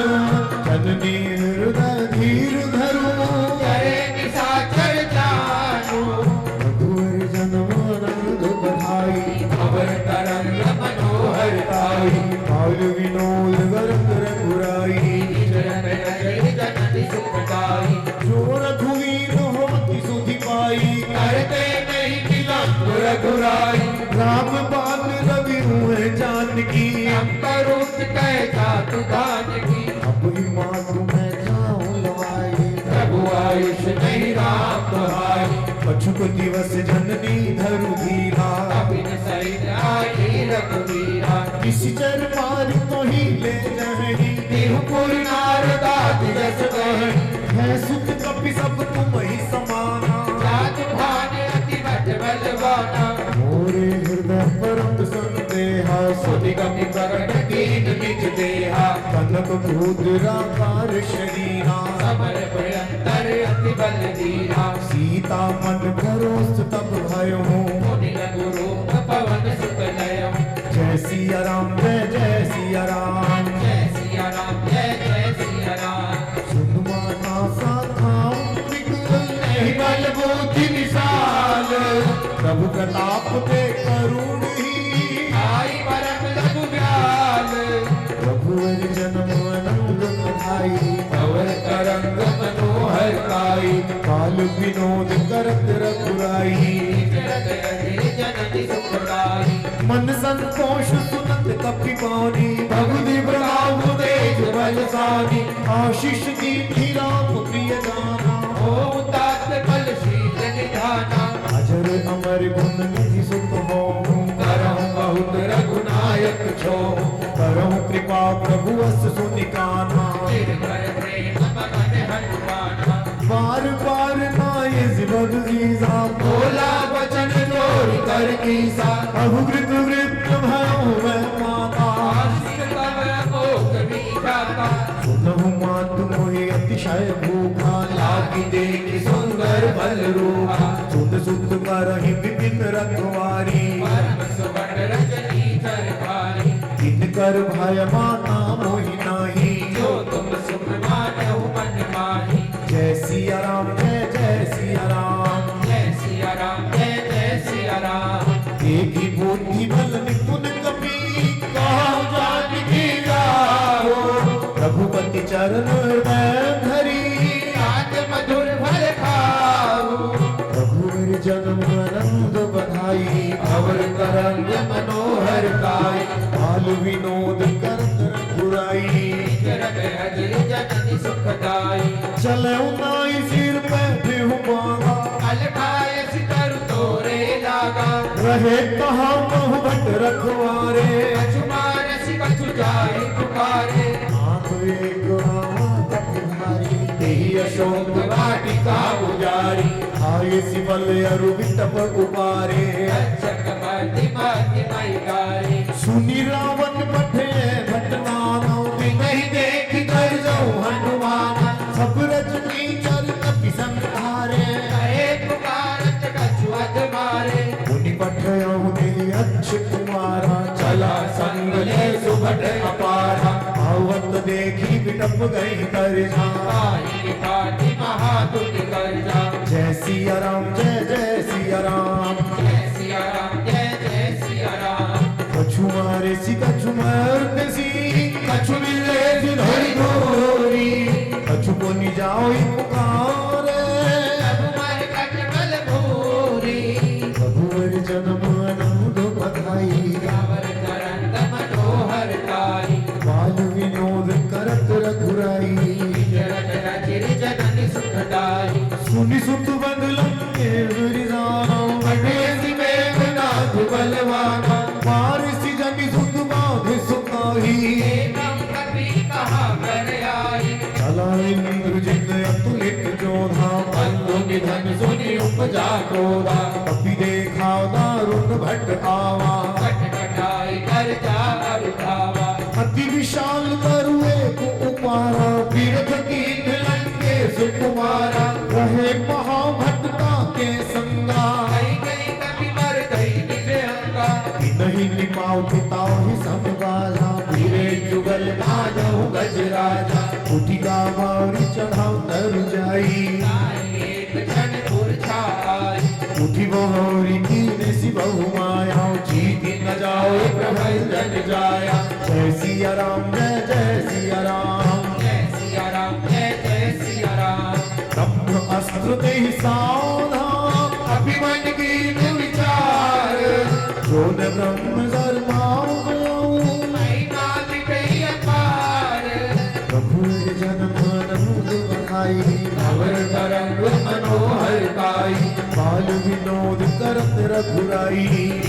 जननी हृदय धीर धरु, करे निशाचर जानू, रघुवर जन्म आनंद बधाई, भवर तरंग मनोहर काई, बाल विनोद करत रघुराई, चरण अजर जननी सुखदाई, जो रघुवीर होती सुधि पाई, करते नहीं विलंब रघुराई, राम बाल रवि हुए जानकी, हम करूत कह जातु दान की, अब ही मातु मैं जाऊं लवाई, प्रभु आयुष नहीं राम दुहाई, अछुत दिवस जननी धरु धीरा, कपिन सहित आई रघुवीरा, किसी चर मारी तो ही ले जही, तिरुपुर नारदा दिवस गहन, है सुख कपि सब तुम ही समाना, जात भान अति बट बलवाना, मोरे हृदय परम संदेहा, सुधि कपि प्रकट कीन निज देहा, कनक भूद्राकार शरीरा, समर भयंकर अति बल धीरा, सीता मन परोस तब भयो, मुनि लघु रूप पवन सुत लयम, जैसी सिया राम जय जय सिया राम। जय सिया राम जय सिया राम। सुन माता साखाओ नहीं बल बुद्धि विशाल, प्रभु प्रताप ते करुणी आई परम रघुव्याल। प्रभु जन्म अनंत बधाई, पवन तरंग मनोहर काई। काल विनोद करत रघुराई, जरत अधीर जननी सुखदाई। मन संतोष सुनत कपि पानी, भगुदि प्रभाव तेज बलशाली। आशीष दी राम प्रिय गाना, ओम तात बल शील निधाना। अजर अमर गुण निधि सुख हो, करहु बहुत रघुनायक छो। करहु कृपा प्रभु अस सुनिकाना। निर्भय प्रेम मगन हनुमाना। बार बार नाये जिबद जीजा, बोला वचन जोड़ कर कीसा। अभुकृत वृत्त भयो मैं माता, आशिक कवर मोह विधाता। सुनहु मात मोहि अतिशय भूखा, लागी देखि सुंदर बल रूपा। सुत सुत करहि विपिन रखवारी, परम सुवर्ण रजनी तरकारी। इनकर भय माता मोहि नाही। जो तुम सुख मानहु मन माही। जय सिया राम जय सिया राम। जय सिया राम जय सिया राम। एक ही बुद्धि बल निपुण कपि, कहो जानकी गाओ। रघुपति चरण हृदय धरी, आज मधुर फल खाओ। रघुवीर जन्म आनंद बधाई। अवर तरंग मनोहर काई। बाल विनोद करत रघुराई, जरत अधीर जननी सुखदाई। चलऊ नाई सिर बैठे हूँ बागा, अलखाय सितर तोरे लागा। रहे कहा बहु भट रखवारे। अछुमान सि कछु जाहि पुकारे। आंख एक आवा कपिहारी, तेहि अशोक वाटिका उजारी। आये सिबल अरु विटप उपारे। रक्षक मति मति मैगारी। सुनी रावण पठे भटनाना, नहीं देख कर जाऊं हनुमाना। सब रजनी चर कपि संहारे, कहे पुकारत कछु अध मारे। मुनि पठयहु ने अक्ष कुमारा। चला संग ले सुभट अपारा। आवत देखी विटप गई कर जा, पाहि पाति महातुति कर जा। जय सिया राम जय सिया राम। जय सिया राम जय सिया राम। कछु मारे सी कछु मरते सी, कछु मिले धरि घोरी। कछु पुनि जाओ पुकारे, रघुवर कट बल भूरी। रघुवर जन्म आनंद बधाई। अवर तरंग मनोहर काई। बाल विनोद करत रघुराई, जरत अधीर जननी सुखदाई। सुनि सुत बंदलन के हृदयाना। पटेसी मेघनाथ बलवाना। पारसी जनि सुत बाधे सुखाही, एवं कपि कहा कर आई। चला इंद्रजित अतुलित जोधा। बंधु निधन सुनि उपजा क्रोधा। कपि देखा दारुण भट आवा, कटकटाई कर जा अरुधावा। अति विशाल करुए को उपारा। तीर्थ कीन लंके सुकुमारा, रहे महाभटका के संगा। गई गई कपि मर गई निज अंगा। नहीं निपाव पिताओ ही सब गाजा। धीरे जुगल माधव गजराजा, उठी गावारी चढ़ाओ तर जाई। आई एक क्षण मूर्छाई। उठी बहोरी कीने सी बहु माया। जीती न जाओ प्रभु जन जाया। जय सिया राम जय सिया राम। जय सिया राम जय सिया राम। ब्रह्म अस्त्र ते साधा, अभिमन की विचार। जो न ब्रह्म शर्माओ। महिमा मिटई अपार। प्रभु जन्म आनंद बधाई। अवर तरंग मनोहर काई। बाल विनोद करत रघुराई।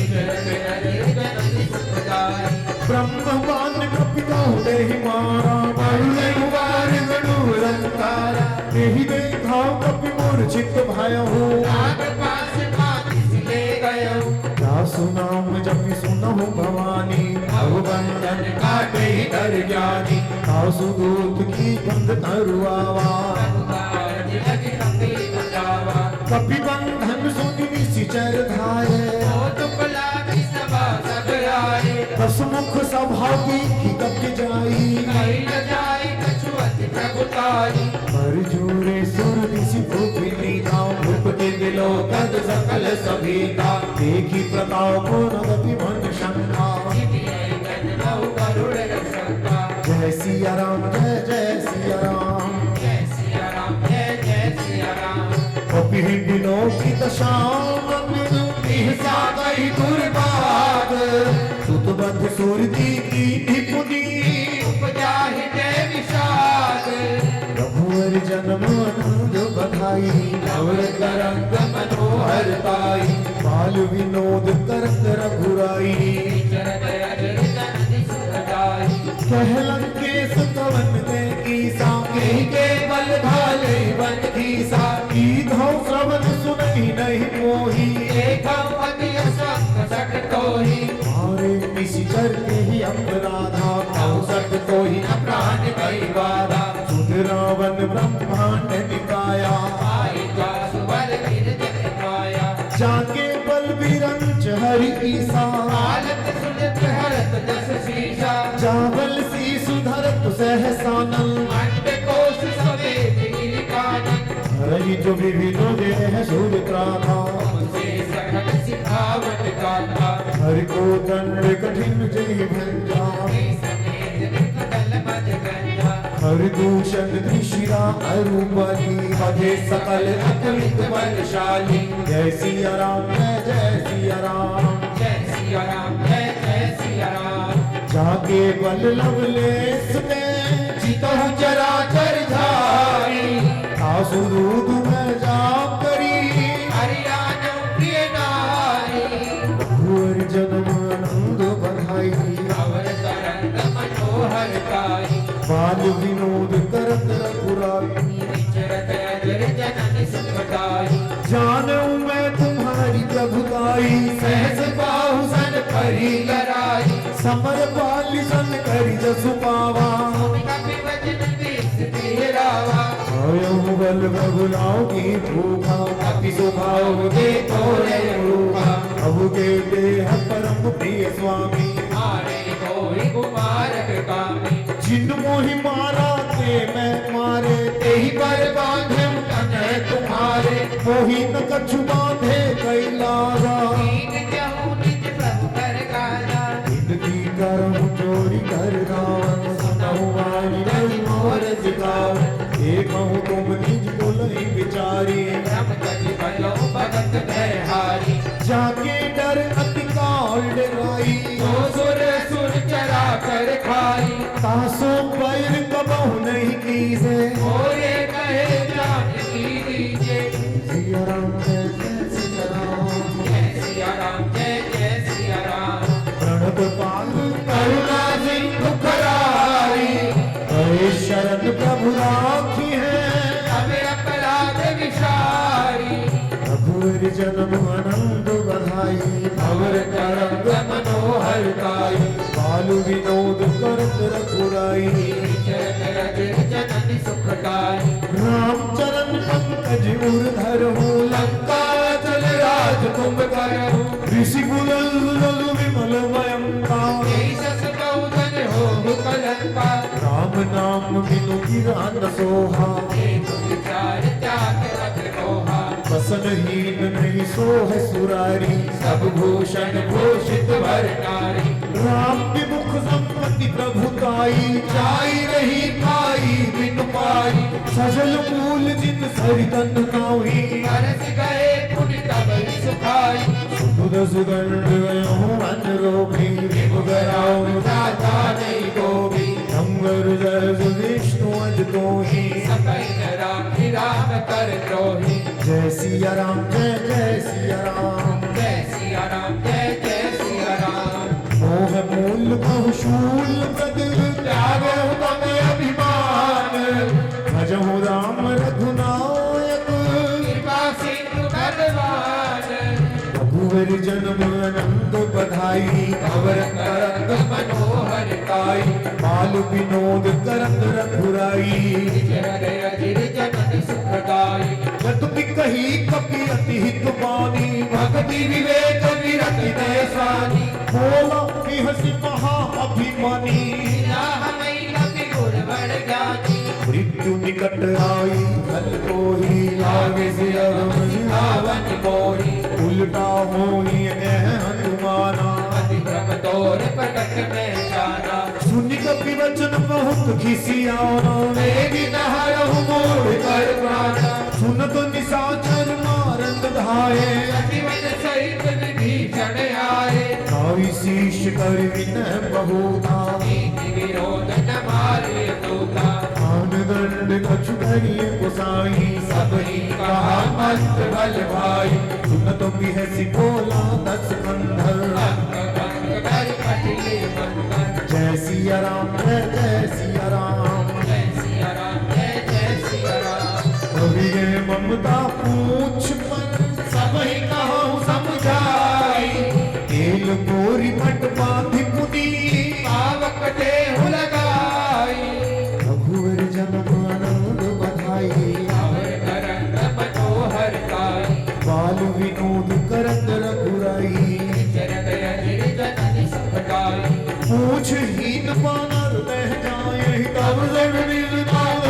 जरत अधीर जननी सुखदाई। ब्रह्मवान कपिता देहि मारा। बहुले उबार गणु रंकारा, तेहि देखा कपि मूर्छित भयो। नाग पास पातिस ले गयो। दासु नाम जपि सुनहु भवानी। भवबंधन काटे डर ज्ञानी। दासु दूत की बंद धरुआवा। रघुकाज लगी कपि बचावा। कपि बंधन सुनि निशिचर धाये। ओ तुपला सभा सब आए। दस प्रमुख सभा की कब जाई, कहीं न जाई कछुअत प्रभुताई। पर जोरे सुर दिशि भूपिनी गाँव, भूपति दिलो कद सकल सभी का, देखी प्रताप नगति मन शंका। गरुड़ रक्षका, जय सिया राम जय जय सिया राम, जय सिया राम जय जय सिया राम। कपिहिंडिनो की दशाम, बिहसा गई दुर्बाग, सुतबद्ध सुरती की निपुणी, उपजा हृदय विषाद। रघुवर जन्म आनंद बधाई, नवर तरंग मनोहर पाई, बाल विनोद करत रघुराई। चरण अजर जननि सुखदाई, कहलन केस कवन ने कीसा, केहि के बल भाले बन खीसा। की धौ श्रवण सुनहि नहीं मोही, देखम अति असंग सट तोहि, मारे निशिचर के ही अपराधा, कौ सट तोहि न प्राण भई बाधा। सुध रावण ब्रह्मांड निकाया, पाई जासु बल गिरजन माया। जाके बल विरंच हरि ईसा, हालत सुजत हरत दस शीशा, जावल सी सुधरत सहसानल। अंड कोश समेत गिरिकानन, हरि जो विभिन्न देह सूर त्राता, तुमसे सघन सिखावत गाथा। हरि को दंड कठिन जय भंजा, हे समेत निकटल मज गंजा। हरि दूषण त्रिशिरा अरूपी, बधे सकल अतुलित बलशाली। जय सिया राम जय जय सिया राम, जय सिया राम जय जय सिया राम। जाके बल लवलेस में, चितहु चराचर धारी, आसु दूध में जाप करी। हरियाणा प्रिय नारी, भूर जन्म आनंद बधाई, अवर तरंग मनोहर काई। बाल विनोद करत रघुराई। चरत अजर जननि सुखदाई, जानू मैं तुम्हारी प्रभुताई, सहस बाहु सन परी लराई। समर पाली सन करी जसु पावा। कपि वचन देस तेरावा, आयु बल बबुलाओ की भूखा, कपि स्वभाव दे तोरे रूपा। अब के देह परम प्रिय स्वामी, मारे कोई कुमारक कामी। जिन मोहि मारा ते मैं मारे, तेहि पर बांधे तन तुम्हारे। मोहि न कछु बांधे कैलारा। दीन जहु निज प्रभु कर काजा, इनकी करम चोरी कर रावण, सुनहु वाणी नहीं मोर जिगाव। देखहु तुम निज कुलहि विचारी, ब्रह्म तज भयो भगत भय हारी। जाके डर अति काल डराई। तो सुर सुर चरा कर खाई, तासो पैर कबहु नहीं कीजे। मोरे कहे जान की दीजे। सिया राम जय जय सिया राम, जय सिया राम जय जय सिया राम। प्रणत पाल करुणा सिंधु करारी, गए शरण प्रभु राखी है। हमें अपराध विषारी। रघुवर जन्म आनंद बधाई, अवर तरंग मनोहर काई। बाल विनोद करत रघुराई। चरत अजर जननि सुखदाई, राम चरण पंकज उर्धर हो, लंका चल राज तुम करहु। ऋषि कुल विमल मयंका, यही सस बहुधन हो कलंका। राम नाम बिनु गिरान सोहा। एक विचार त्याग रख लोहा, बसनहीन नहीं सोह सुरारी। सब भूषण भूषित भर नारी। राम विमुख संपत्ति प्रभुताई, जाई रही पाई बिनु पाई। सजल मूल जिन सरितन नावी। तरस गए पुनि तब ही सुखाई। सुध सुगंध गयो मन रोगी, विभुगराओ दाता नहीं गोभी। अंगर जय विष्णु अज तोहि। सकई न राखी राम कर द्रोही। जय सिया राम जय जय सिया राम, जय सिया राम जय जय सिया राम। मोह मूल बहु शूल पद, त्यागहु तम अभिमान। भजहु राम रघुनायक। कृपा सिंधु भगवान, रघुवर जन्म आनंद बधाई। अवर तरंग मनोहर काई। बाल विनोद करत रघुराई। चरण अजिर जननि सुखदाई। यद्यपि कही कपि अति हित बानी भक्ति विवेक विरति देशानी बोला कि हसी महा अभिमानी मृत्यु निकट आई फल को ही लागे से लावन कोई उल्टा होई हनुमाना अति भ्रम तोर प्रकट में जाना सुन कपि वचन बहुत खिसियाना मेरी नहरहु मोड़ कर प्राणा सुन तो निशाचर मारत धाये जीवन सहित विभीषण आए काई शीश कर विनय बहुधा नीति विरोध न मारे दूता आन दंड कछु धरिए गोसाई सब ही कहा मस्त बल भाई सुन तो बिहसी बोला 10 कंधर अंग भंग कर कटिले बंधन जय सिया राम जय जय सिया राम जय सिया राम जय जय सिया राम कवि ये ममता पूछ पर सब ही कहो समझाई केल गोरी मट बांधि पुनी पावक देहु लगाई रघुवर जन आनंद बधाई और करंग मनोहर काई बाल विनोद करत रघुराई चरत अजिर जननि सुखदाई पूछ हीन बानर बह जाए तब जगदीश नाथ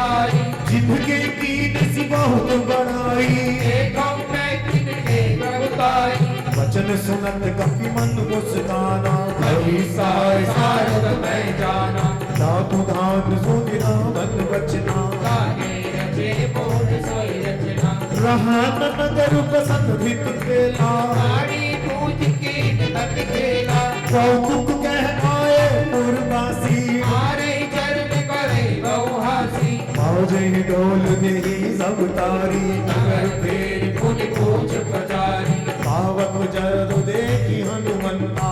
आई जिनके कीन सी बहुत बड़ाई एकम मैं किनके प्रभुताई वचन सुनत कपि मन मुस्काना हरि सार सारद मैं जाना दातु धान सुनिरा मन बचना गाने रचे बोल सोई रचना रहन नगर बसत भित केला साड़ी पूज के तक खेला कौतुक कह आए पुरवासी मारे चरण करे बहुहासी मौजे डोल देही सब तारी नगर फेर पुन पूछ पधारी पावक जरद देखी हनुमंता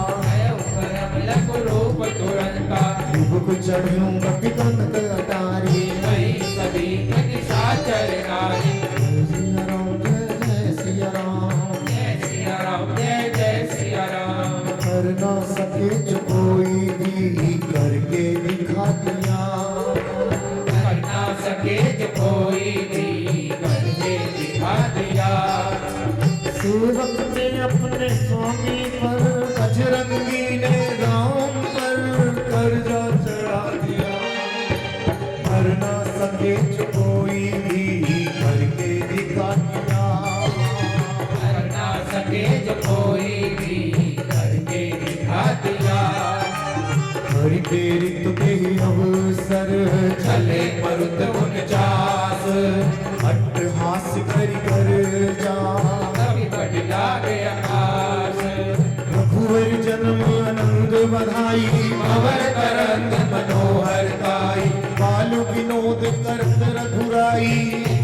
परम लघु रूप तुरंता युग चढ़ियों कपि कंत अटारी कई सभी निशाचर नारी सिया राम जय जय सिया राम जय सिया राम जय जय सिया राम कर ना सके जो कोई भी करके दिखा दिया कर ना सके जो कोई भी करके दिखा दिया सेवक ने अपने स्वामी पर बजरंगी ने राम पर कर्जा चढ़ा दिया कर ना सके जो कोई भी करके दिखा दिया कर ना सके जो कोई भी करके दिखा दिया हरि प्रेरित देहि अवसर चले मरुत 49 अट्टहास करि कर जा कभी बढ़ लागे आकाश रघुवर जन्म आनंद बधाई अवर तरंग मनोहर काई बालु विनोद करत रघुराई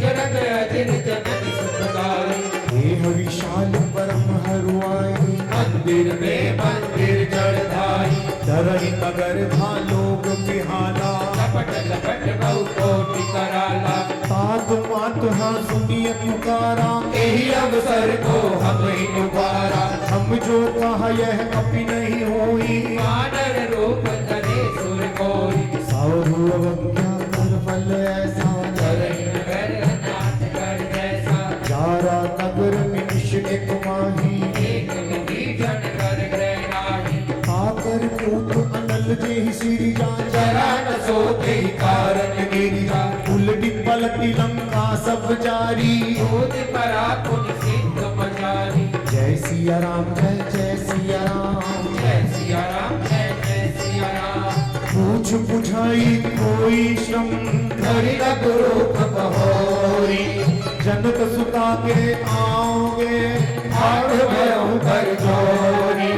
जरत अजिर जननि सुखदाई देह विशाल परम हरुआई मंदिर में मंदिर जड़धाई धरहि नगर था लोग बिहाना लपट लपट बहु कोटि कराला तात मात हाँ सुनिय पुकारा यही अवसर को हम ही दोबारा हम जो कहा यह कपि नहीं होई वानर रूप धरे सुर कोई साधु अवज्ञा कर फल ऐसा करई नगर नाथ कर जैसा जारा नगर निमिष एक माही एक विभीषण कर ग्रह नाही आकर पूत अनल जेहि श्री जान जरा न सोते कारण गिरिजा उलटी पलटी लंका सब जारी दूध परा पुन सिंध मजारी जय सिया राम जय जय सिया राम जय सिया राम जय जय सिया राम पूछ बुझाई कोई श्रम धरि रघुरूप बहोरी जनक सुता के आओगे आठ भयउ कर जोरी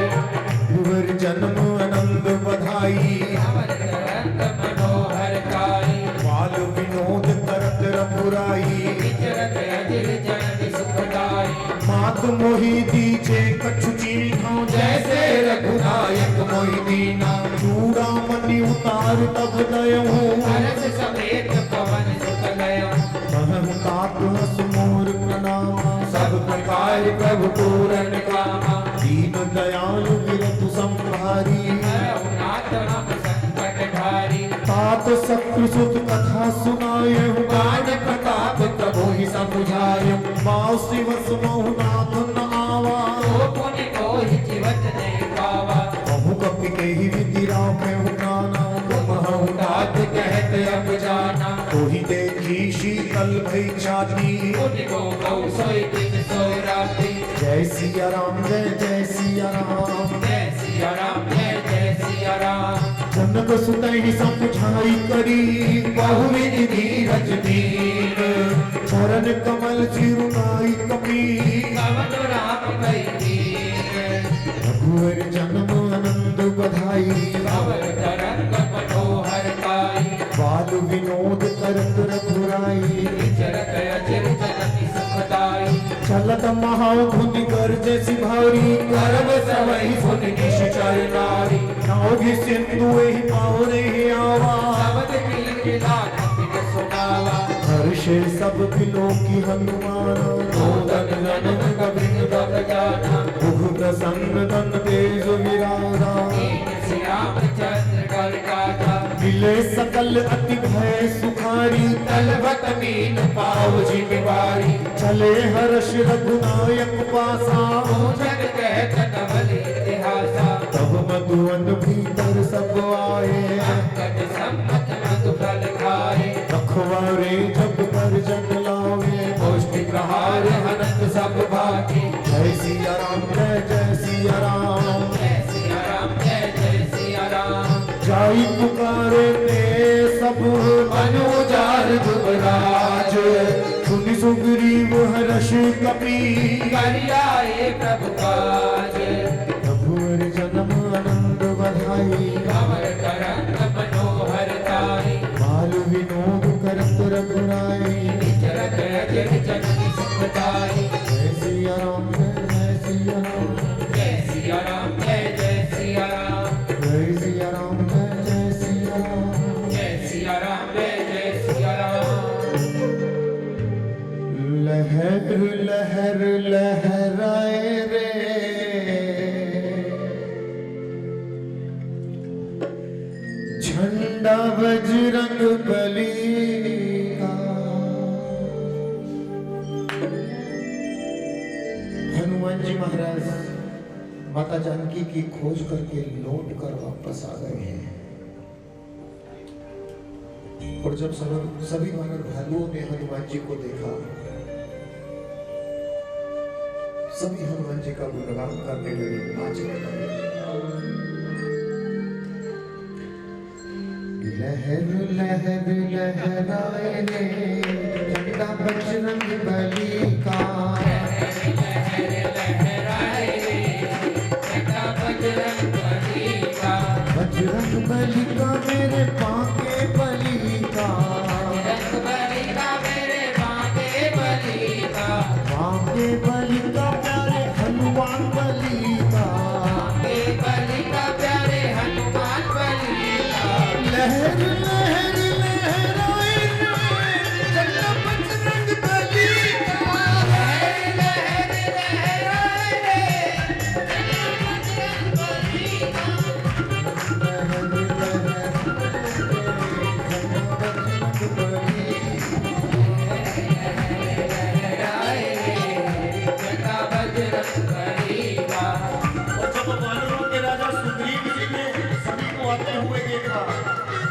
युवर जन्म आनंद बधाई अवर तरंग मनोहर काई बाल विनोद करत रघुराई विचरत अजिर जननि सुखदाई मात मोहि दीजे कछु चीन्हा जैसे रघुनायक मोहि दीना चूड़ा मणि उतार तब दयहु हरस समेत पवन सुत गयो कहु तात हस मोर प्रणाम सब प्रकार प्रभु पूरन कामा दीन दयालु विरतु संभारी हरहु नाथ हम संकट भारी तात शत्रु सुत कथा सुनाए गान प्रताप प्रभु ही समुझायो माउसी वस मोहनाथ न आवा तो पुनि को ही जीवत नहीं पावा बहु कपि के ही विधि राखे हुनाना तुम हूँ तात कहत अब जाना तो ही देखी शीतल भई छाती पुनि को बहु सोई दिन सोई राती जय सिया राम जय सिया राम जय सिया राम जय सिया राम जनक सुतहि समुझाई करी बहुविधि धीरज धीर चरण कमल चिरुनाई कपी कवन राम कई धीर रघुवर जन्म आनंद बधाई कवन तरंग मनोहर काई बाल विनोद करत रघुराई विचरत अचिर जननी सुखदाई चलत महाधुनि गर्ज सिभारी गर्भ सवै सुन निश्चर नारी नाभि सिंधु एहि पावरे आवा शब्द किला कपिल सुनावा हर्षे सब बिलो की हनुमान नोदन जनन कबिन दब जाना मुख प्रसन्न तन तेज विराधा दीन श्याम चंद्र कर काटा मिले सकल अति भय सुखारी तलवत मीन पाव जिम्मेवारी चले हर्ष रघुनायक पासा जग कहत नवल इतिहासा तब मधुवन भीतर सब आए अंकट सम्मत मधु फल खाए रखवारे जब कर जन लावे मुष्टि प्रहार हनत सब भागे जय सिया राम जय सिया राम जय सिया राम जय सिया राम जाई पुकारे ते सब अनुजार जुबराज सुनि सुग्रीव हर्ष कपी करियाए प्रभु काज रघुवर जन्म आनंद बधाई कमर तरंग मनोहर ताई बाल विनोद करत रघुराई विचरत अचिर जननी सुखदाई जय सिया राम जय सिया राम जय सिया राम जय सिया राम जय सिया राम जय सिया राम जय सिया राम जय सिया राम लहर लहर लहराए रे झंडा बजरंग बली का हनुमान जी महाराज माता जानकी की खोज करके लौट कर वापस आ गए हैं और जब सभी वानर भालुओं ने हनुमान जी को देखा सभी हनुमान जी का गुणगान करने लगे नाचने लगे लहर लहर लहराए रे झंडा बजरंग बली का बजरंग बली का मेरे पाके बली का पाके बली का प्यारे हनुमान बली का लहर लहर लहराए रे झंडा बजरंग बली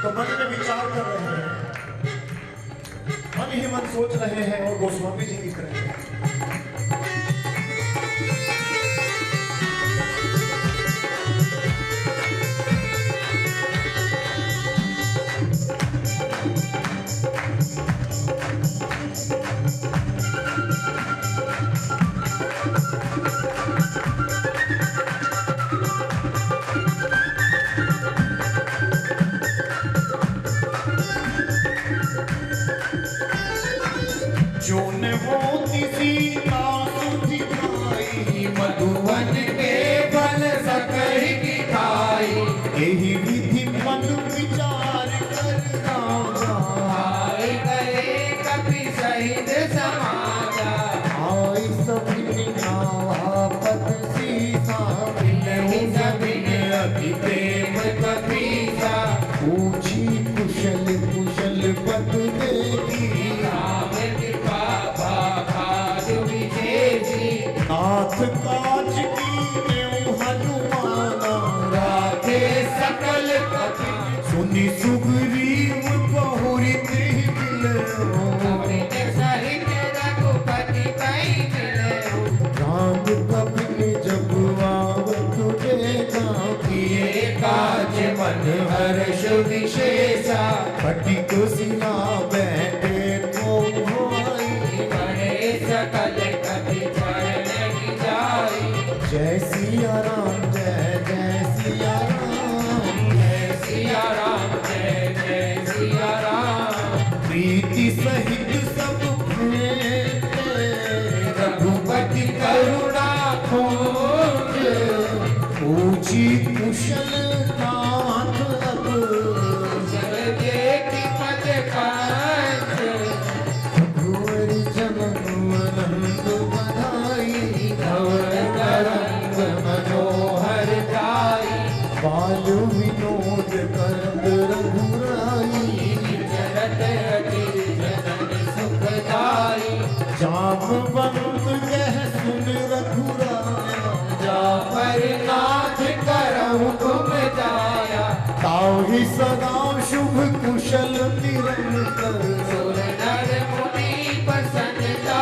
तो मन में विचार कर रहे हैं मन ही मन सोच रहे हैं और गोस्वामी जी लिख रहे हैं जोन होती सीता सुधि खाई मधुवन के बल सकहि की खाई यही विधि मन विचार कर राजा आए गए कपि सहित समाजा आई सभी नावापत सीता मिलहि सबिन अति प्रेम कपीसा पूछी कुशल कुशल पद देखी राम कृपा सुनी सुग्रीव बहुरी ते मिलो राम कपिल जब आवत देखा किए काज मन हर्ष विशेषा फटिक सिला बैठे तो भाई करे सकल कपि चरण की जाई जय सिया राम जय जय सिया राम जय सिया राम जय जय सिया राम प्रीति सहित सब भेंटे रघुपति करुणा खोज पूछी कुशल नाथ अब जल देखि पद काज भुवर जनम आनंद बधाई धवल तरंग मनोहर गाई बाल विनोद करत रघुराई चरत अचिर जननी सुखदाई जामवंत कह सुन रघुराया जा पर नाथ करहु तुम जाया ताहि सदा शुभ कुशल निरंतर सुर नर मुनि प्रसन्नता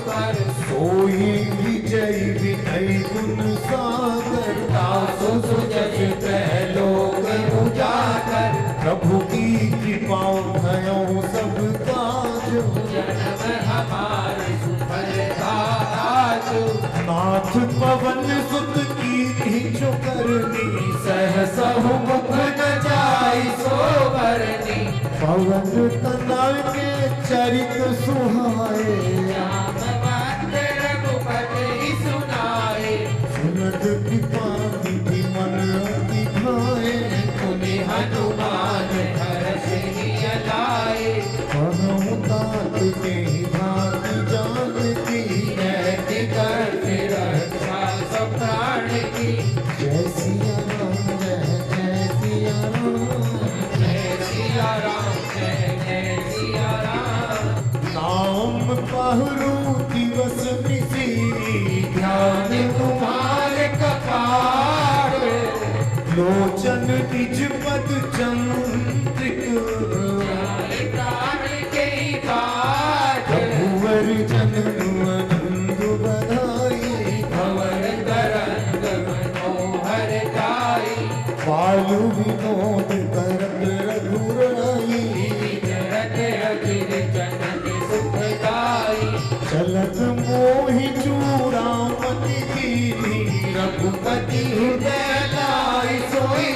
पर सोई विजय विनय गुण सागर दासु सुजस प्रलोक उजागर प्रभु की कृपा भयो सब काज जन्म हमारे सुफल आजु नाथ पवन सुत की जो करनी सहसहु मुख न जाई सो भरनी पवन तनय के चरित सुहाए जामवंत रघुपति सुनाए सुनत कृपा निधि मन दिखाए पुनि हनुमान हर्ष लाए कहूँ तात के भाति जानती नैति कर रक्षा सब प्राण की जय सिया राम जय जय सिया राम जय सिया राम जय जय सिया राम नाम पहरू दिवस निसी ध्यान कुमार कपार लोचन निज पद चंद्रिक प्राण के बाट रघुवर जन्म आनंद बधाई भवन तरंग मनोहर गाई बालु विनोद करत रघुराई जरत अखिल जननी सुखदाई चलत मोहि चूड़ामणि दीनी रघुपति हृदय लाई सोई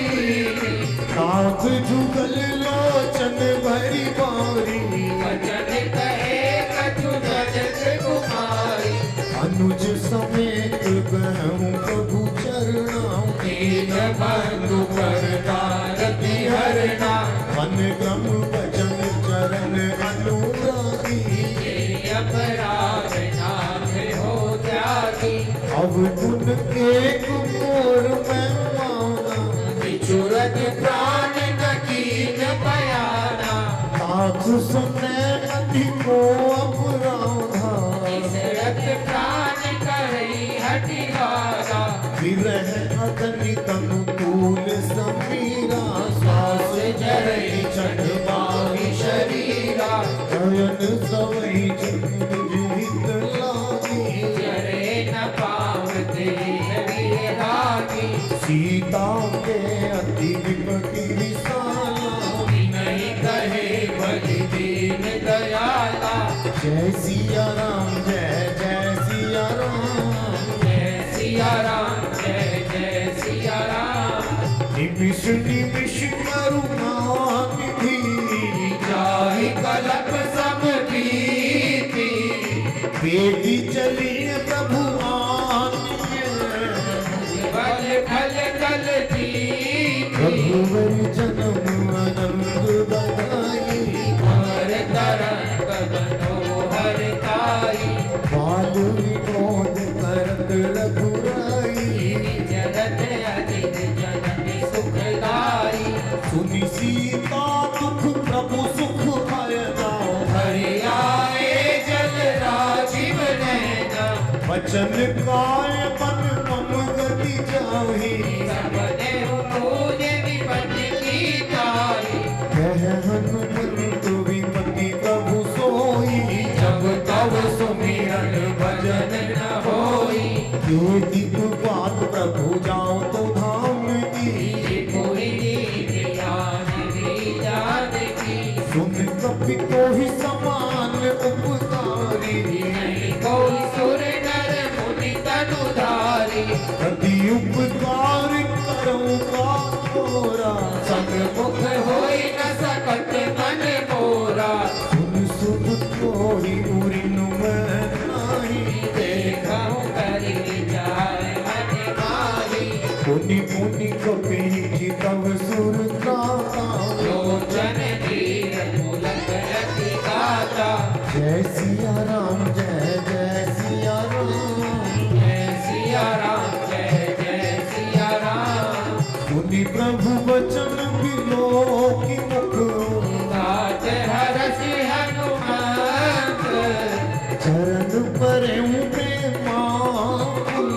नाथ जुगल लोचन भरी बारी वचन कहे कछु जगत कुमारी अनुज समेत गहूँ प्रभु चरणा दीन बंधु करतारति हरना मन गम वचन चरण अनुरागी ये अपराध नाथ हो त्यागी अब गुण एक मोर में माना बिछुरत प्राण न कीन बयाना नाथ सुने अधिको अपराधा इसरत प्राण करई हटिवारा विरह अगनि तनु तूल समीरा श्वास जरई चढ़ बाही शरीरा गयन सवई जन हित लागी जरे न पावते हरि हागी सीता के अति विपति विशाला नहीं कहे बलि दीन दयाला जय सिया राम जय जय सिया राम जय सिया राम जय जय सिया राम निमिष निमिष करुणा निधि जाहि कलप सब प्रीति बेटी चली प्रभु आज्ञा बल खल कल जीती रघुवर जन्म आनंद बधाई हर तरंग मनोहर ताई बाल विनोद करत रघुराई जगत अजित जननी सुखदाई सुनि सीता दुख प्रभु सुख भयदा हरि आए जल राजीव नैना वचन काय मन मम गति जाहि सबने पूज विपत्ति कोई तो ही समान उपकारी, नहीं कोई सुर नर मुनि तनुधारी, कभी उपकार करूँगा थोड़ा, संग मुख होई न सकत मन मोरा, सुन सुन थोड़ी उरी मैं नाही, देखऊं कर विचार मन माही, पुनि पुनि कपी तब सुर गाता, लोचन धीर पुलक रति गाता, जय सिया राम जय जय सिया राम, जय सिया राम जय जय सिया राम, मुनि प्रभु वचन बिलो की मुख, तात हरसि हनुमंत, चरण परे माकुल,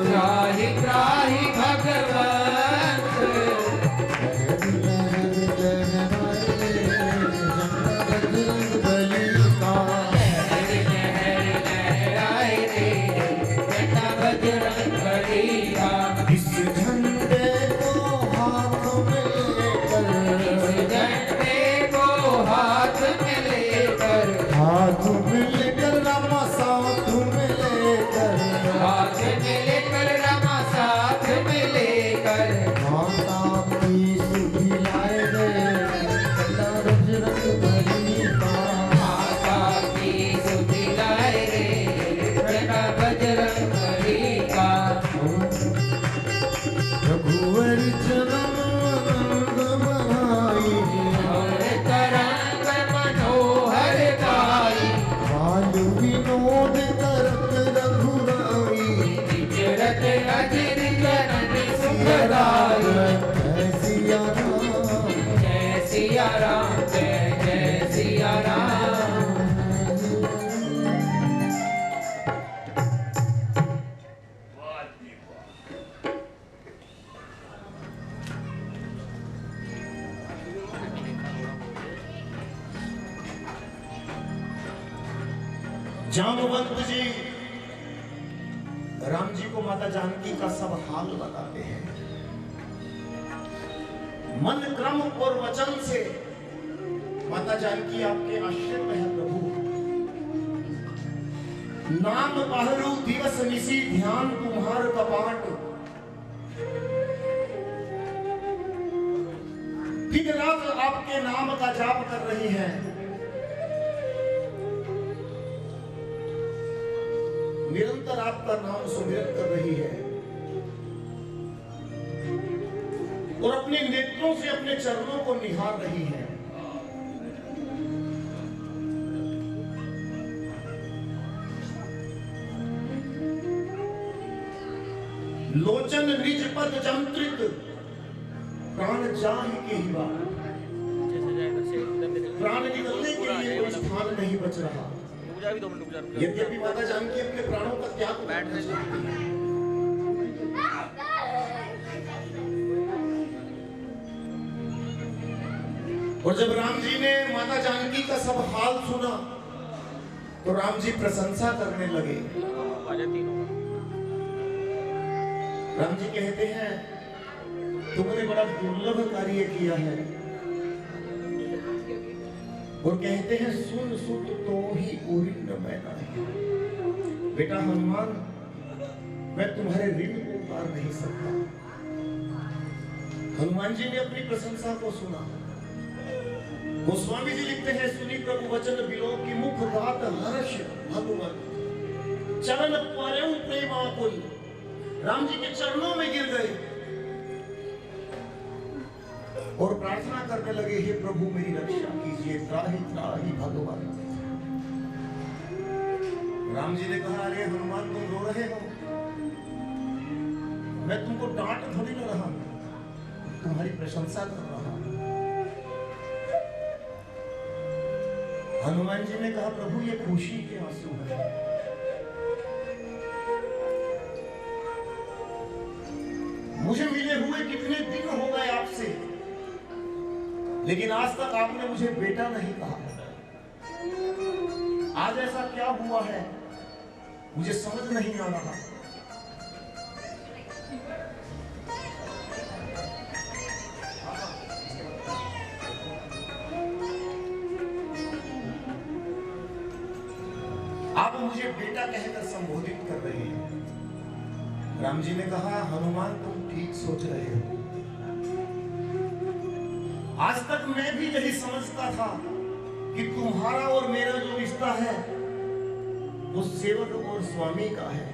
त्राहि त्राहि भगवंत, हरि लहर लहराए रे, जटा बजरंग बली का, इस झंडे को हाथ में लेकर, इस झंडे को हाथ में लेकर, हाथ में लेकर रामा साथ में लेकर, हाथ में लेकर रमा साथ में लेकर, माता की सुधि लाए रे, चला बजरंग बली का, माता की सुधि लाए रे, जटा बजरंग बली का, रघुवर जन्म आनंद बधाई, और तरंग मनोहर गाई, बाल विनोद करत रघुराई, विचरत अजिर जनन सिया सुखदाई, राम जय सिया राम, जय सिया राम जय जय सिया राम, जामवंत जी राम जी को माता जानकी का सब हाल बताते हैं। मन क्रम और वचन से माता जानकी आपके आश्रय में है प्रभु। नाम बाहरू दिवस निसी ध्यान तुम्हार कपाट, दिन रात आपके नाम का जाप कर रही हैं। निरंतर आपका नाम सुमिरन कर रही है और अपने नेत्रों से अपने चरणों को निहार रही है। लोचन निज पद जंत्रित प्राण जाहि के ही बात, प्राण निकलने के लिए कोई स्थान नहीं बच रहा। यद्यपि माता जानकी अपने प्राणों का त्याग करना चाहती है, और जब राम जी ने माता जानकी का सब हाल सुना तो राम जी प्रशंसा करने लगे। राम जी कहते हैं तुमने बड़ा दुर्लभ कार्य किया है, और कहते हैं सुन सुत तो ही उरिन मैं नहीं। बेटा हनुमान, मैं तुम्हारे ऋण को उतार नहीं सकता। हनुमान जी ने अपनी प्रशंसा को सुना। गोस्वामी जी लिखते हैं सुनी प्रभु वचन बिलो की मुख गात हर्ष भगवत, चरण परेउ प्रेमाकुल। राम जी के चरणों में गिर गए और प्रार्थना करने लगे, हे प्रभु मेरी रक्षा कीजिए, त्राहि त्राहि भगवान। राम जी ने कहा, अरे हनुमान तुम रो रहे हो, मैं तुमको डांट थोड़ी न रहा, तुम्हारी प्रशंसा कर रहा हूं। हनुमान जी ने कहा, प्रभु ये खुशी के आंसू हैं। मुझे मिले हुए कितने दिन हो गए आपसे, लेकिन आज तक आपने मुझे बेटा नहीं कहा। आज ऐसा क्या हुआ है मुझे समझ नहीं आ रहा। मुझे बेटा कहकर संबोधित कर रहे हैं। राम जी ने कहा, हनुमान तुम ठीक सोच रहे हो। आज तक मैं भी यही समझता था कि तुम्हारा और मेरा जो रिश्ता है वो सेवक और स्वामी का है,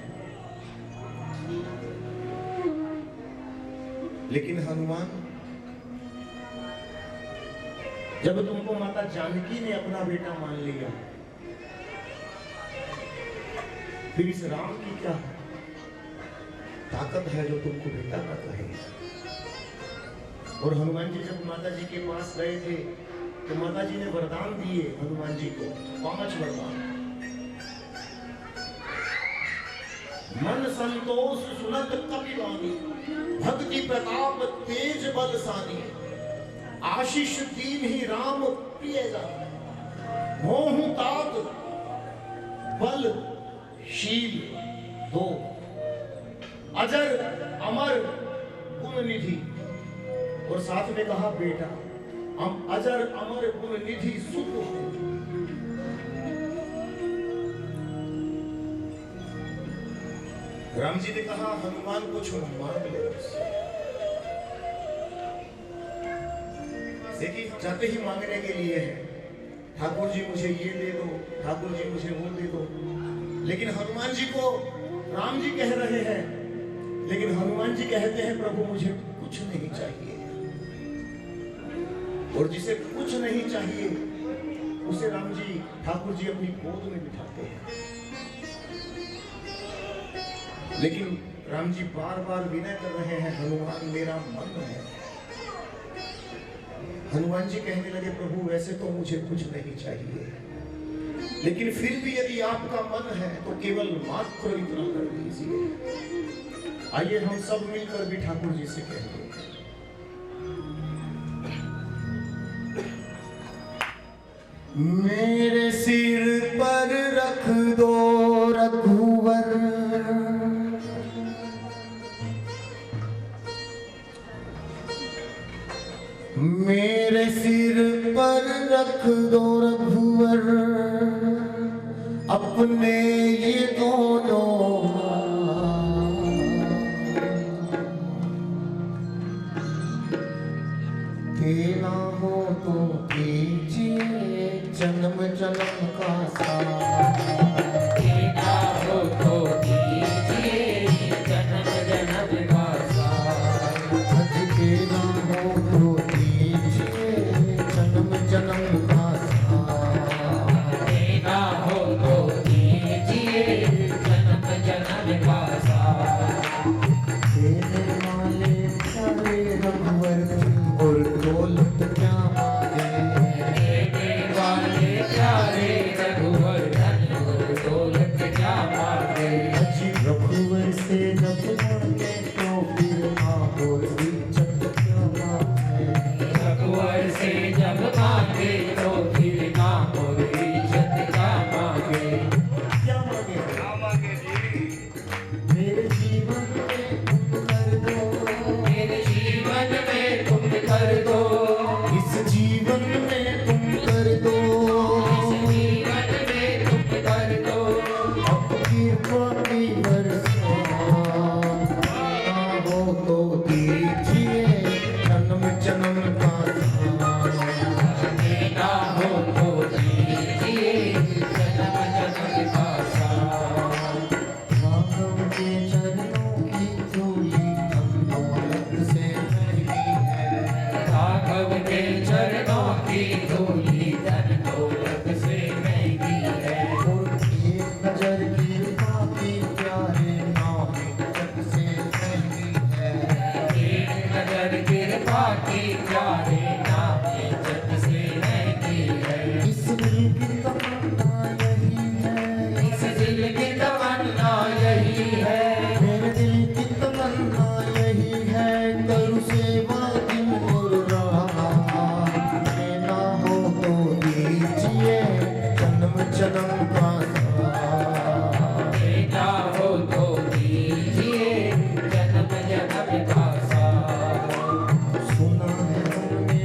लेकिन हनुमान, जब तुमको माता जानकी ने अपना बेटा मान लिया, फिर इस राम की क्या ताकत है जो तुमको बेटा ना कहे। और हनुमान जी जब माता जी के पास गए थे तो माता जी ने वरदान दिए हनुमान जी को, 5 वरदान। मन संतोष सुनत कपिवानी, भक्ति प्रताप तेज बलसानी, आशीष दीन ही राम प्रिय जान, मोह तात बल शील 2, अजर अमर गुण निधि, और साथ में कहा बेटा हम अजर अमर गुण निधि सुख हो। राम जी ने कहा, हनुमान कुछ मांग ले। देखिए, जाते ही मांगने के लिए है, ठाकुर जी मुझे ये दे दो, ठाकुर जी मुझे वो दे दो, लेकिन हनुमान जी को राम जी कह रहे हैं, लेकिन हनुमान जी कहते हैं प्रभु मुझे कुछ नहीं चाहिए। और जिसे कुछ नहीं चाहिए उसे राम जी ठाकुर जी अपनी गोद में बिठाते हैं। लेकिन राम जी बार बार विनय कर रहे हैं, हनुमान मेरा मन है। हनुमान जी कहने लगे, प्रभु वैसे तो मुझे कुछ नहीं चाहिए, लेकिन फिर भी यदि आपका मन है तो केवल मात्र इतना कर दीजिए। आइए हम सब मिलकर भी ठाकुर जी से कहेंगे, मेरे सिर पर रख दो रघुवर, मेरे सिर पर रख दो रघुवर, अपने ये दोनों तेरा हो तो कीजिए जन्म जन्म का साथ, तेरा हो तो कीजिए जन्म जन्म का साथ, आज तेरा हो तो कीजिए जन्म जन्म का साथ, तेरा हो तो कीजिए जन्म जन्म का साथ। तेरे वाले सारे रघुवर और दौलत क्या मांगे, तेरे वाले प्यारे रघुवर धन और दौलत क्या मांगे। अजी रघुवर से जब मांगे तो फिर और इज्जत क्या मांगे, रघुवर से जब मांगे तो फिर नाम और इज्जत क्या मांगे। क्या मांगे मेरे जीवन में तुम कर दो, मेरे जीवन में तुम कर दो, इस जीवन में तुम कर दो, इस जीवन में तुम कर दो। अब कृपा की बरसा, हो तो दीजिए जन्म जन्म का साथ, देना हो तो दीजिए जन्म जन्म का साथ। राघव के चरणों की धूली धन दौलत से महंगी है, राघव के चरणों की धूली धन दौलत से महंगी है। और एक नजर कृपा की प्यारे नाम जग से महंगी है, एक नजर कृपा की प्यारे नाम जग से महंगी है। इस दिल की तमन्ना यही है, इस दिल की तमन्ना यही है, मेरे दिल की तमन्ना यही है, करूँ सेवा दिन और रात, लेना हो तो दीजिए जन्म जन्म का साथ, देना हो तो दीजिए जन्म जन्म का साथ। सुना है हमने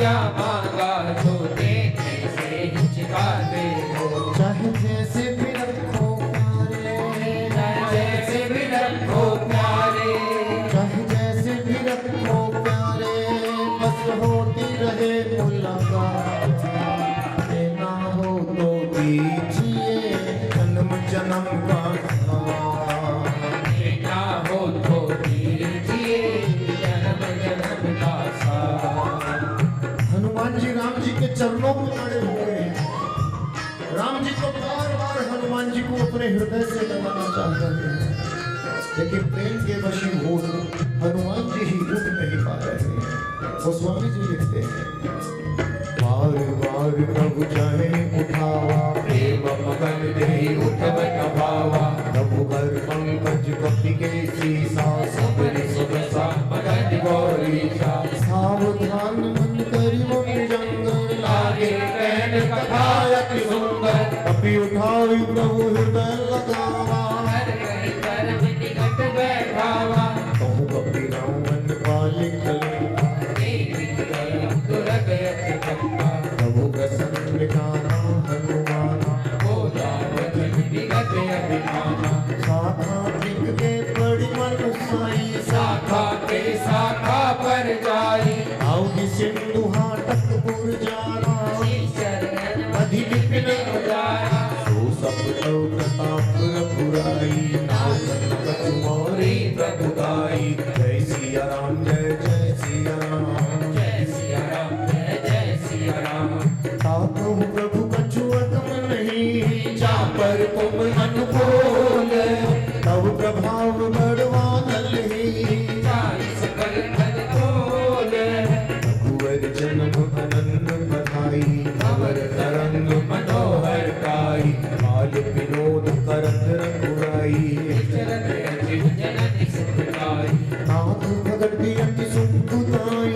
क्या मांगा तो देने से हिचकाते हो। चाहे जैसे भी रखो प्यारे, जैसे भी रखो प्यारे, चाहे जैसे भी रखो प्यारे, बस होती रहे मुलाकात। देना हो तो दीजिए जन्म जन्म का साथ। देना हो तो दीजिए जन्म जन्म का साथ। हनुमान जी राम जी के चरणों में पड़े हुए हैं। राम जी को बार बार हनुमान जी को अपने हृदय से लगाना चाहते हैं, लेकिन प्रेम के वशीभूत हनुमान जी ही उठ नहीं पा रहे हैं। गोस्वामी जी लिखते हैं, बार बार प्रभु चाहे उठावा, प्रेम मगन देहि उठब न भावा। प्रभु कर पंकज कपि के सीसा, सबरि सुबसा मगन गौरीशा। सावधान मन करि मुनि जंगल लागे कहन कथा अति सुंदर। कपि उठाई प्रभु हृदय लगावा। हर कहि कर्म निकट बैठावा। कहूँ कपि रावण बालिक लंका, देवी कलम दुर्ग अति कंपा। प्रभु प्रसन्न जाना हनुमाना। बोला वचन विगत अभिमाना। शाखा बिक के बड़ी मन साई, शाखा के शाखा पर जाई। आओगी सिंधु हाटक पुर जाना। शरण अधि विपिन उजारा। सो सब तो प्रताप रघुराई, नावन कछु मोरी प्रभुदाई। जय सिया राम, जय जय सिया राम। जय सिया राम, जय जय सिया राम। ताकहु प्रभु कछु अगम नहीं, जा पर तुम अनुकूल। तब प्रभाव बड़वानल ही। जाई सकल फल फूल। रघुवर जन्म अनंत बधाई, अवर तरंग मनोहर काई। काल विनोद करत रघुराई। चरत अति जननि सुखदाई। नाथ भगत अति सुखदाई,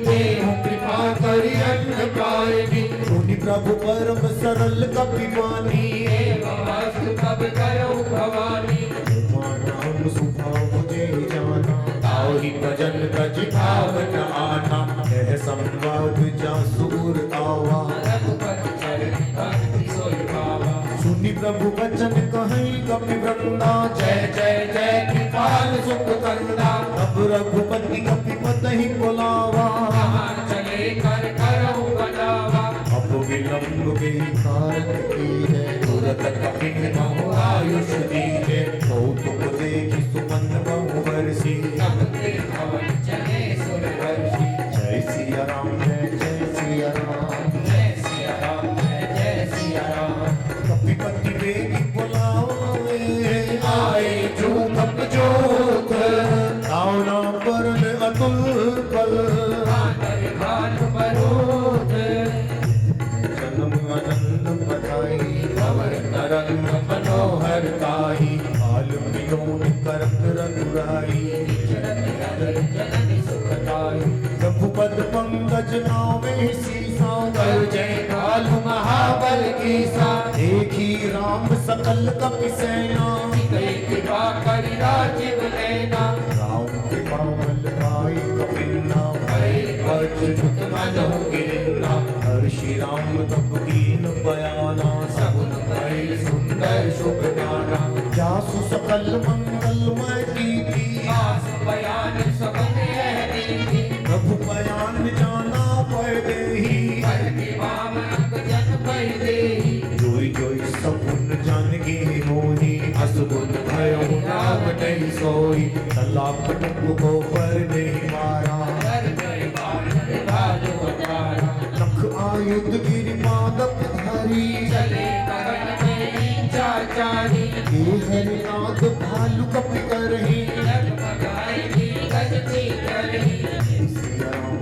देहु कृपा करि अन्न पायि। मुनि प्रभु परम सरल कपि मानी। एवं अस्तु कब करहु भवानी। उमा नाम सुभाव जे जाना, ताहि भजन तज भावन आना। यह संवाद जासुर आवा। रघुपति चरण भक्ति सोई पावा। सुनि प्रभु वचन कहीं कपि वृंदा, जय जय जय कृपाल सुख कंदा। तब रघुपति कपि पतहि बुलावा। कहाँ चले कर करहु बनावा। अब विलंब के कारण की है, तुरत कपि महु आयुष दीजे। कौतुक देखि सुमन बहु बरसी। तब ते भवन चले सुरवर्षि। जय सिया राम, जय जय सिया राम। जय सिया राम, जय जय सिया राम। कपिपति बेगी बुलावे, आए जो कप जोत। तावना परन अतुल बल। भानर भानु बरोत। जन्म आनंद बधाई, अवर तरंग मनोहर काई। काल विनोद करत रघुराई। चरत अदर जननि सुखदाई। रघुपद पंकज नामे सीसा, कर जय कालु महाबल कीसा। देखी राम सकल कपि सेना। कई कृपा करि राजीव लेना। राम कृपा बल भाई कपिन्ना, भय पछुत मनहु गिरना। हर्षि राम तप कीन बयाना। सगुन भय सुंदर शुभ गाना। जासु सकल मंगलमय कीर्ति, आस बयान सगुन यह नीति। प्रभु बयान जाना पै देहि। कर के वाम अंग जन भय देहि। जोई जोई सपुन जान गे होई। असुगुन भयउ राम नहीं सोई। सलाप टुक को पर नहीं मारा। कर गए बानर भालु अपारा। लख आयुध गिरि मादप धारी। चले गगन में नीचा चारी। हे हरिनाथ भालु कपि करहि। लगभग आई भी गज थी करही। जय सिया राम,